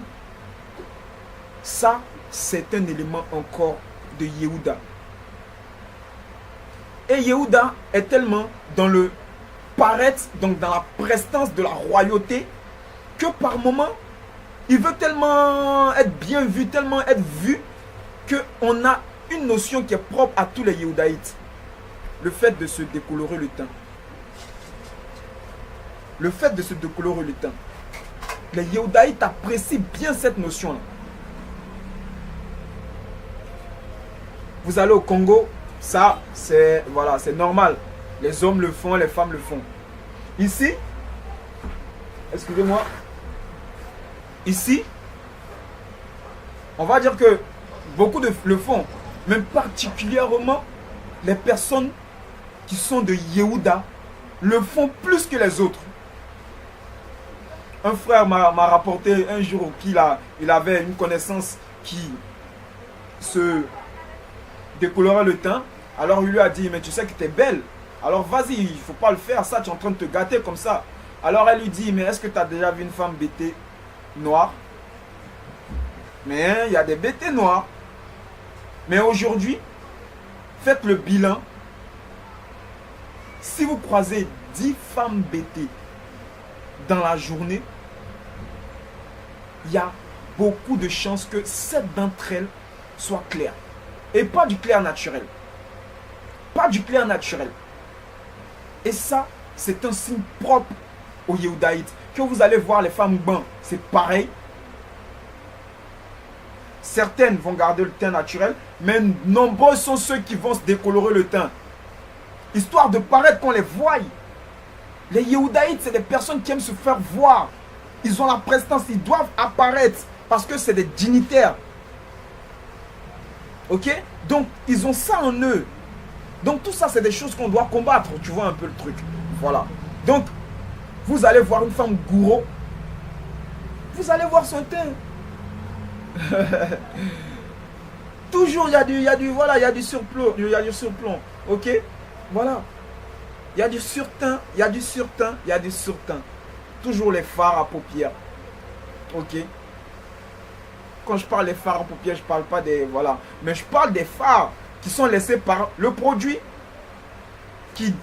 Ça, c'est un élément encore de Yehuda. Et Yehuda est tellement dans le paraître, donc dans la prestance de la royauté, que par moment, il veut tellement être bien vu, tellement être vu, qu'on a une notion qui est propre à tous les Yehudaïtes. Le fait de se décolorer le teint. Le fait de se décolorer le teint. Les Yehudaïtes apprécient bien cette notion-là. Vous allez au Congo, ça, c'est voilà, c'est normal. Les hommes le font, les femmes le font. Ici, excusez-moi, ici, on va dire que beaucoup le font, mais particulièrement les personnes qui sont de Yehuda le font plus que les autres. Un frère m'a rapporté un jour qu'il avait une connaissance qui se décolorait le teint. Alors il lui a dit, mais tu sais que tu es belle. Alors vas-y, il ne faut pas le faire, ça tu es en train de te gâter comme ça. Alors elle lui dit, mais est-ce que tu as déjà vu une femme bêtée noire? Mais il y a des bêtés noirs. Mais aujourd'hui, faites le bilan. Si vous croisez 10 femmes bêtées dans la journée, il y a beaucoup de chances que 7 d'entre elles soient claires. Et pas du clair naturel. Pas du clair naturel. Et ça, c'est un signe propre aux Yehudaïtes. Que vous allez voir les femmes ban, c'est pareil. Certaines vont garder le teint naturel, mais nombreux sont ceux qui vont se décolorer le teint. Histoire de paraître qu'on les voie. Les Yehudaïtes, c'est des personnes qui aiment se faire voir. Ils ont la prestance, ils doivent apparaître parce que c'est des dignitaires. Ok? Donc, ils ont ça en eux. Donc, tout ça, c'est des choses qu'on doit combattre. Tu vois un peu le truc. Voilà. Donc, vous allez voir une femme gourou. Vous allez voir son teint. Toujours, il y a du surplomb. Il y a du surplomb. Ok? Voilà. Il y a du surteint, il y a du surteint, il y a du surteint. Toujours les fards à paupières. Ok? Quand je parle des fards à paupières, je ne parle pas des... Voilà. Mais je parle des fards qui sont laissés par le produit qui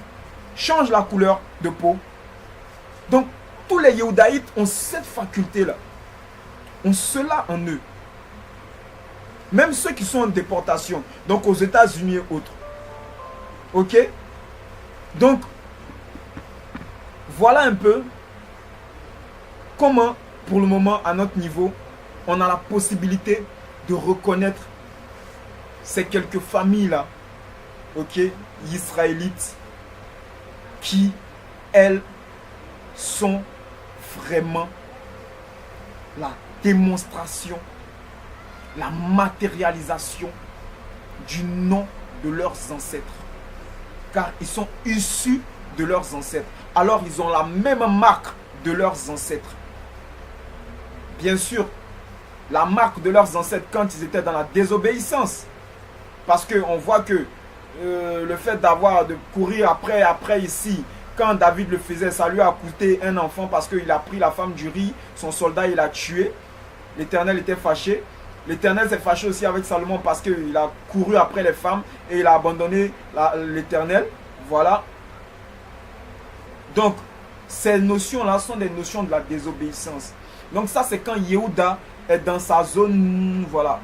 change la couleur de peau. Donc, tous les Yehudaïtes ont cette faculté-là. Ont cela en eux. Même ceux qui sont en déportation. Donc, aux États-Unis et autres. Ok? Donc, voilà un peu comment, pour le moment, à notre niveau, on a la possibilité de reconnaître ces quelques familles-là, ok, israélites, qui, elles, sont vraiment la démonstration, la matérialisation du nom de leurs ancêtres. Car ils sont issus de leurs ancêtres. Alors ils ont la même marque de leurs ancêtres. Bien sûr, la marque de leurs ancêtres quand ils étaient dans la désobéissance. Parce qu'on voit que le fait de courir après ici, quand David le faisait, ça lui a coûté un enfant parce qu'il a pris la femme du riz, son soldat il l'a tué. L'Éternel était fâché. L'Éternel s'est fâché aussi avec Salomon parce qu'il a couru après les femmes et il a abandonné l'Éternel. Voilà. Donc, ces notions-là sont des notions de la désobéissance. Donc ça, c'est quand Yehuda est dans sa zone, voilà,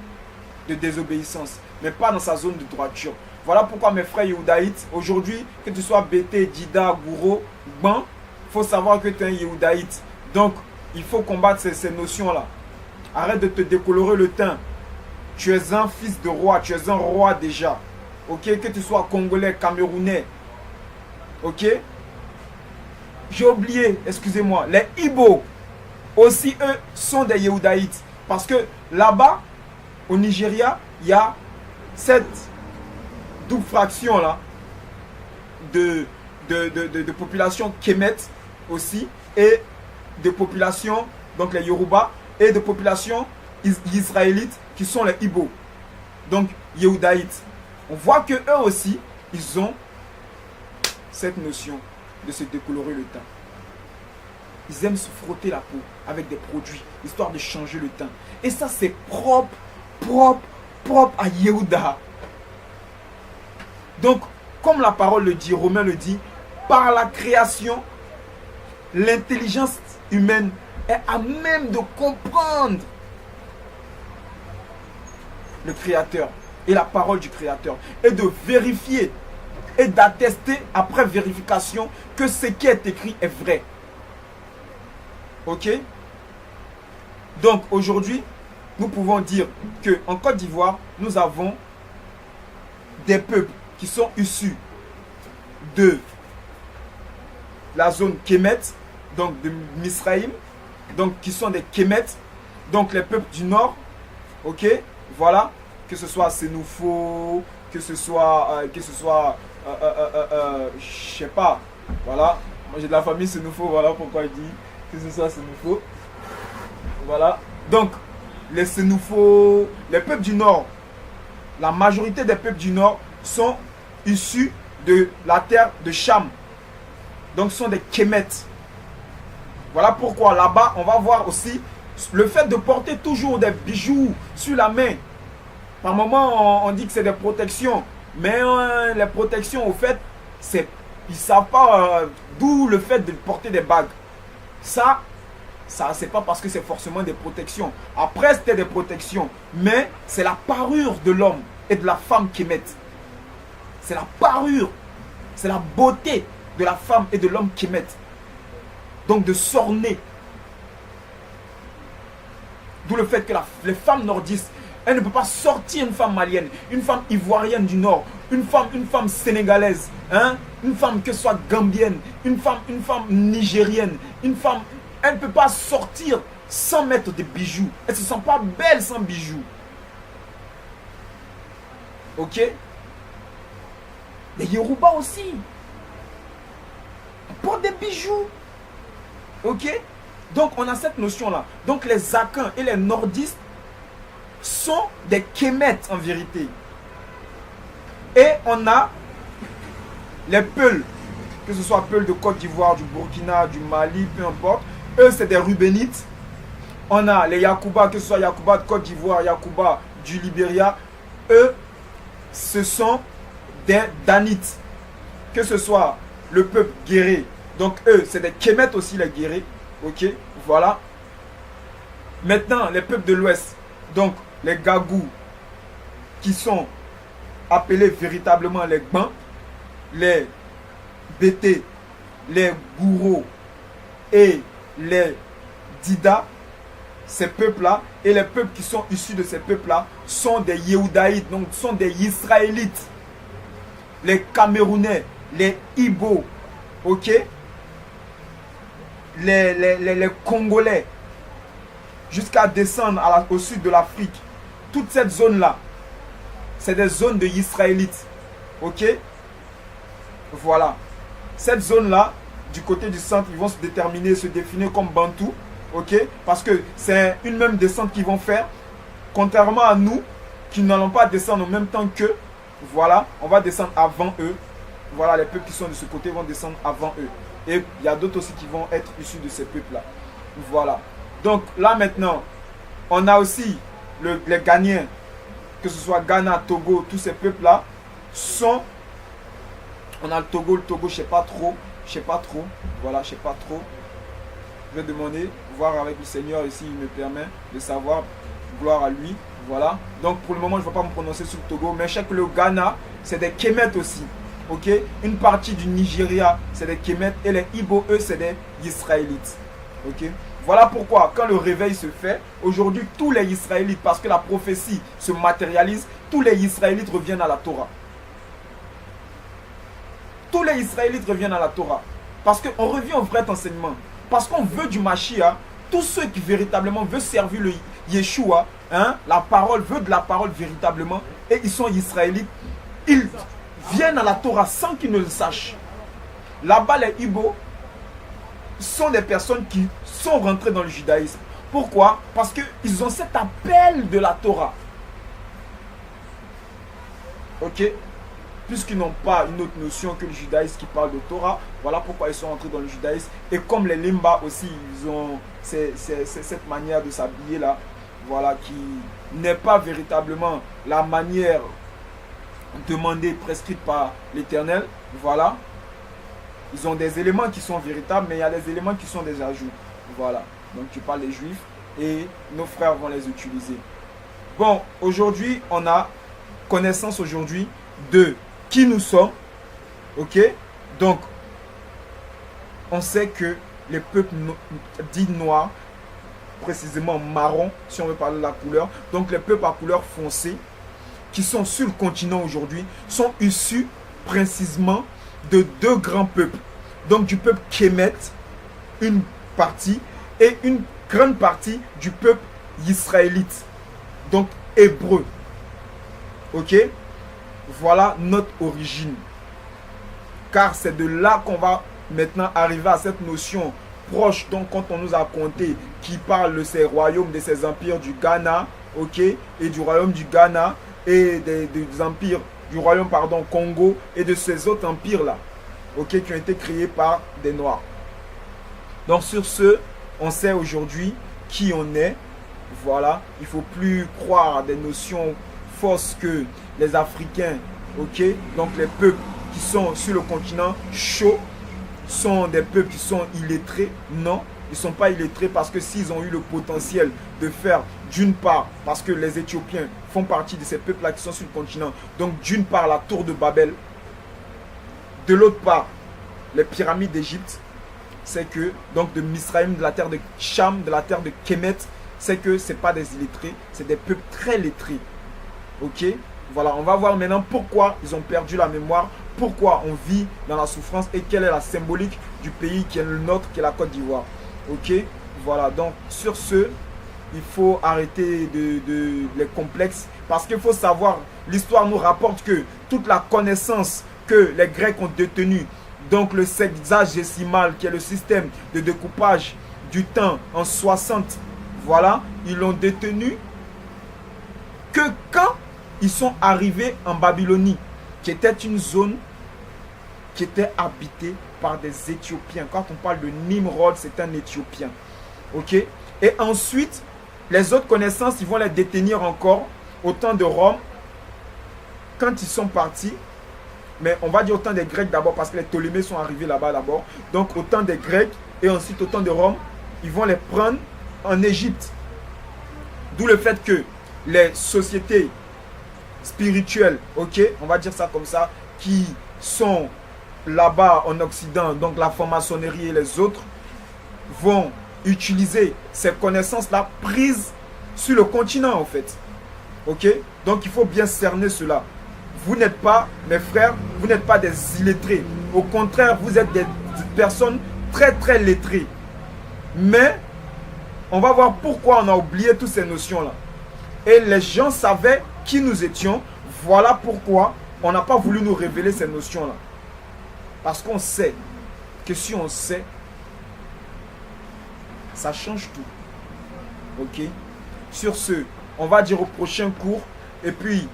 de désobéissance, mais pas dans sa zone de droiture. Voilà pourquoi mes frères Yehudaïtes, aujourd'hui, que tu sois Bété, Dida, Gouro, Ban, il faut savoir que tu es un Yehudaïte. Donc, il faut combattre ces notions-là. Arrête de te décolorer le teint. Tu es un fils de roi, tu es un roi déjà. Ok, que tu sois congolais, camerounais. Ok. J'ai oublié, excusez-moi, les Ibo, aussi eux, sont des Yehudaïtes. Parce que là-bas, au Nigeria, il y a cette double fraction là de population Kemet aussi, et de population, donc les Yoruba, et de population israélites qui sont les Ibo, donc Yehudaïtes. On voit que eux aussi, ils ont cette notion de se décolorer le teint. Ils aiment se frotter la peau avec des produits, histoire de changer le teint. Et ça, c'est propre à Yehuda. Donc, comme la parole le dit, Romain le dit, par la création, l'intelligence humaine est à même de comprendre le Créateur et la parole du Créateur, et de vérifier et d'attester après vérification que ce qui est écrit est vrai. Ok? Donc aujourd'hui, nous pouvons dire qu'en Côte d'Ivoire, nous avons des peuples qui sont issus de la zone Kemet, donc de Misraïm, donc qui sont des Kemet, donc les peuples du nord, ok, voilà, que ce soit Sénoufo, que ce soit, je sais pas, voilà, moi j'ai de la famille Sénoufo, voilà pourquoi il dit que ce soit Sénoufo, voilà, donc les Sénoufo, les peuples du nord, la majorité des peuples du nord sont issus de la terre de Cham, donc ce sont des Kemet. Voilà pourquoi là-bas, on va voir aussi le fait de porter toujours des bijoux sur la main. Par moment, on dit que c'est des protections. Mais les protections, au fait, ils ne savent pas d'où le fait de porter des bagues. Ça c'est pas parce que c'est forcément des protections. Après, c'était des protections. Mais c'est la parure de l'homme et de la femme qui mettent. C'est la parure. C'est la beauté de la femme et de l'homme qui mettent. Donc de s'orner. D'où le fait que les femmes nordistes, elles ne peuvent pas sortir une femme malienne, une femme ivoirienne du nord, une femme sénégalaise, hein, une femme que ce soit gambienne, une femme nigérienne, une femme, elle ne peut pas sortir sans mettre des bijoux. Elle ne se sent pas belle sans bijoux. Ok? Les Yoruba aussi. Ils portent des bijoux. Ok? Donc on a cette notion là. Donc les Akans et les nordistes sont des Kemet en vérité. Et on a les Peuls, que ce soit Peuls de Côte d'Ivoire, du Burkina, du Mali, peu importe. Eux c'est des Rubénites. On a les Yakuba, que ce soit Yakuba de Côte d'Ivoire, Yakuba du Libéria. Eux ce sont des Danites. Que ce soit le peuple guéré. Donc eux, c'est des Kemet aussi, les guerriers. Ok, voilà. Maintenant, les peuples de l'Ouest. Donc, les Gagous, qui sont appelés véritablement les Gbans, les Bété, les Gouro et les Dida. Ces peuples-là, et les peuples qui sont issus de ces peuples-là, sont des Yehudaïtes, donc sont des Israélites. Les Camerounais, les Ibo, ok, les Congolais, jusqu'à descendre au sud de l'Afrique. Toute cette zone-là, c'est des zones de Israélites. Ok? Voilà. Cette zone-là, du côté du centre, ils vont se définir comme Bantou. Ok? Parce que c'est une même descente qu'ils vont faire. Contrairement à nous, qui n'allons pas descendre en même temps qu'eux. Voilà. On va descendre avant eux. Voilà, les peuples qui sont de ce côté vont descendre avant eux. Et il y a d'autres aussi qui vont être issus de ces peuples-là. Voilà. Donc là maintenant, on a aussi les Ghanéens, que ce soit Ghana, Togo, tous ces peuples-là sont... On a le Togo, je sais pas trop. Voilà, je sais pas trop. Je vais demander, voir avec le Seigneur ici, il me permet de savoir. Gloire à lui. Voilà. Donc pour le moment, je ne vais pas me prononcer sur le Togo, mais je sais que le Ghana, c'est des Kemet aussi. Ok, une partie du Nigeria, c'est des Kemet, et les Ibo, eux, c'est des Israélites. Ok, voilà pourquoi, quand le réveil se fait, aujourd'hui, tous les Israélites, parce que la prophétie se matérialise, tous les Israélites reviennent à la Torah. Tous les Israélites reviennent à la Torah. Parce qu'on revient au vrai enseignement. Parce qu'on veut du Mashiach. Tous ceux qui véritablement veulent servir le Yeshua, hein, la parole, veut de la parole véritablement, et ils sont Israélites, viennent à la Torah sans qu'ils ne le sachent. Là-bas, les Igbo sont des personnes qui sont rentrées dans le judaïsme. Pourquoi? Parce qu'ils ont cet appel de la Torah. Ok? Puisqu'ils n'ont pas une autre notion que le judaïsme qui parle de Torah, voilà pourquoi ils sont entrés dans le judaïsme. Et comme les Limba aussi, ils ont cette manière de s'habiller là, voilà, qui n'est pas véritablement la manière demandée, prescrite par l'Éternel, voilà. Ils ont des éléments qui sont véritables, mais il y a des éléments qui sont des ajouts, voilà. Donc tu parles des Juifs et nos frères vont les utiliser. Bon, aujourd'hui, on a connaissance aujourd'hui de qui nous sommes, ok? Donc, on sait que les peuples dits noirs, précisément marron, si on veut parler de la couleur, donc les peuples à couleur foncée, qui sont sur le continent aujourd'hui, sont issus précisément de deux grands peuples. Donc du peuple Kemet, une partie, et une grande partie du peuple israélite, donc hébreu. Ok? Voilà notre origine. Car c'est de là qu'on va maintenant arriver à cette notion proche, donc quand on nous a compté, qui parle de ces royaumes, de ces empires du Ghana, ok, et du royaume du Ghana, et des empires du royaume, pardon, Congo, et de ces autres empires-là, ok, qui ont été créés par des Noirs. Donc sur ce, on sait aujourd'hui qui on est, voilà, il ne faut plus croire à des notions fausses que les Africains, ok, donc les peuples qui sont sur le continent chaud, sont des peuples qui sont illettrés. Non, ils ne sont pas illettrés parce que s'ils ont eu le potentiel de faire, d'une part, parce que les Éthiopiens font partie de ces peuples-là qui sont sur le continent, donc d'une part la tour de Babel, de l'autre part les pyramides d'Égypte, c'est que, donc de Misraïm, de la terre de Cham, de la terre de Kemet, c'est que ce n'est pas des illettrés, c'est des peuples très lettrés. Ok? Voilà, on va voir maintenant pourquoi ils ont perdu la mémoire, pourquoi on vit dans la souffrance et quelle est la symbolique du pays qui est le nôtre, qui est la Côte d'Ivoire. Ok? Voilà, donc sur ce, il faut arrêter les complexes parce qu'il faut savoir, l'histoire nous rapporte que toute la connaissance que les Grecs ont détenue, donc le sexagésimal qui est le système de découpage du temps en 60, voilà, ils l'ont détenu que quand ils sont arrivés en Babylonie, qui était une zone qui était habitée par des Éthiopiens. Quand on parle de Nimrod, c'est un Éthiopien. Ok? Et ensuite, les autres connaissances, ils vont les détenir encore au temps de Rome, quand ils sont partis. Mais on va dire au temps des Grecs d'abord, parce que les Ptolémées sont arrivés là-bas d'abord. Donc au temps des Grecs et ensuite au temps de Rome, ils vont les prendre en Égypte. D'où le fait que les sociétés spirituelles, ok, on va dire ça comme ça, qui sont là-bas en Occident, donc la franc-maçonnerie et les autres, vont utiliser ces connaissances-là prises sur le continent en fait. Ok? Donc il faut bien cerner cela. Vous n'êtes pas, mes frères, vous n'êtes pas des illettrés. Au contraire, vous êtes des personnes très très lettrées. Mais on va voir pourquoi on a oublié toutes ces notions-là. Et les gens savaient qui nous étions. Voilà pourquoi on n'a pas voulu nous révéler ces notions-là. Parce qu'on sait que si on sait, ça change tout. Ok? Sur ce, on va dire au prochain cours. Et puis,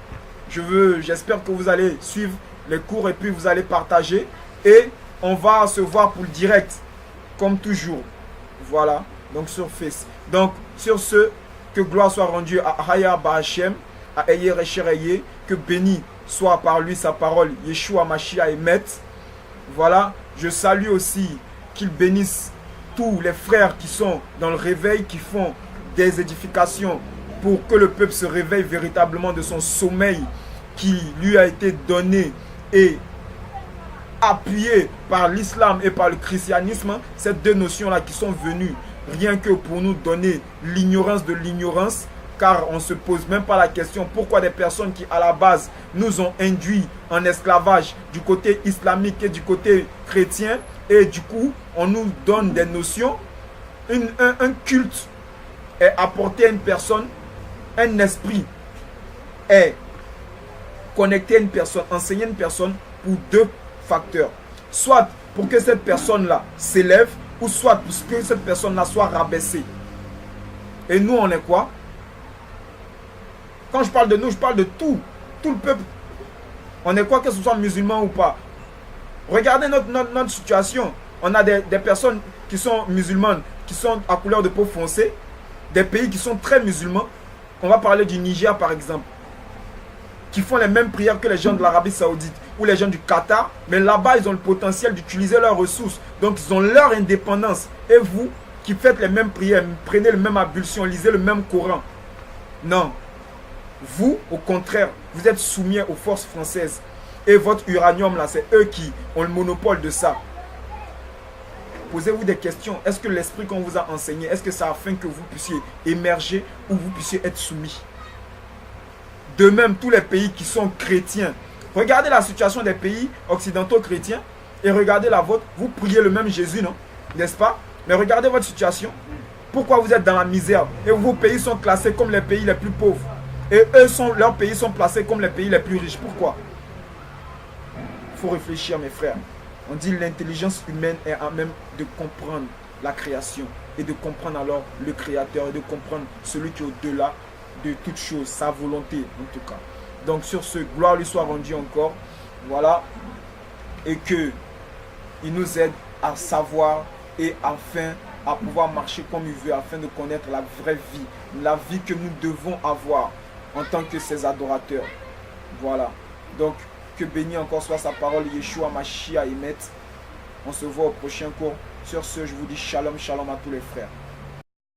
j'espère que vous allez suivre les cours et puis vous allez partager. Et on va se voir pour le direct, comme toujours. Voilà, donc sur Face. Donc, sur ce, que gloire soit rendue à Haya Bahashem, à Eye Recher Eye, que béni soit par lui sa parole, Yeshua Mashiach et Met. Voilà, je salue aussi qu'il bénisse tous les frères qui sont dans le réveil, qui font des édifications pour que le peuple se réveille véritablement de son sommeil qui lui a été donné et appuyé par l'islam et par le christianisme. Ces deux notions-là qui sont venues rien que pour nous donner l'ignorance de l'ignorance, car on ne se pose même pas la question pourquoi des personnes qui à la base nous ont induits en esclavage du côté islamique et du côté chrétien, et du coup on nous donne des notions, un culte est apporté à une personne, un esprit est connecter une personne, enseigner une personne pour deux facteurs. Soit pour que cette personne-là s'élève, ou soit pour que cette personne-là soit rabaissée. Et nous, on est quoi? Quand je parle de nous, je parle de tout le peuple. On est quoi, que ce soit musulman ou pas? Regardez notre situation. On a des personnes qui sont musulmanes, qui sont à couleur de peau foncée, des pays qui sont très musulmans. On va parler du Niger par exemple, qui font les mêmes prières que les gens de l'Arabie Saoudite ou les gens du Qatar, mais là-bas ils ont le potentiel d'utiliser leurs ressources, donc ils ont leur indépendance. Et vous qui faites les mêmes prières, prenez le même ablution, lisez le même Coran, non, vous au contraire, vous êtes soumis aux forces françaises, et votre uranium là, c'est eux qui ont le monopole de ça. Posez-vous des questions. Est-ce que l'esprit qu'on vous a enseigné, est-ce que c'est afin que vous puissiez émerger ou vous puissiez être soumis? De même, tous les pays qui sont chrétiens. Regardez la situation des pays occidentaux chrétiens et regardez la vôtre. Vous priez le même Jésus, non? N'est-ce pas? Mais regardez votre situation. Pourquoi vous êtes dans la misère? Et vos pays sont classés comme les pays les plus pauvres. Et leurs pays sont placés comme les pays les plus riches. Pourquoi? Il faut réfléchir, mes frères. On dit l'intelligence humaine est à même de comprendre la création et de comprendre alors le Créateur et de comprendre celui qui est au-delà de toute chose, sa volonté en tout cas. Donc sur ce, gloire lui soit rendue encore. Voilà. Et que il nous aide à savoir et afin à pouvoir marcher comme il veut, afin de connaître la vraie vie, la vie que nous devons avoir en tant que ses adorateurs. Voilà. Donc, que béni encore soit sa parole, Yeshua Mashiach Emet. On se voit au prochain cours. Sur ce, je vous dis shalom, shalom à tous les frères.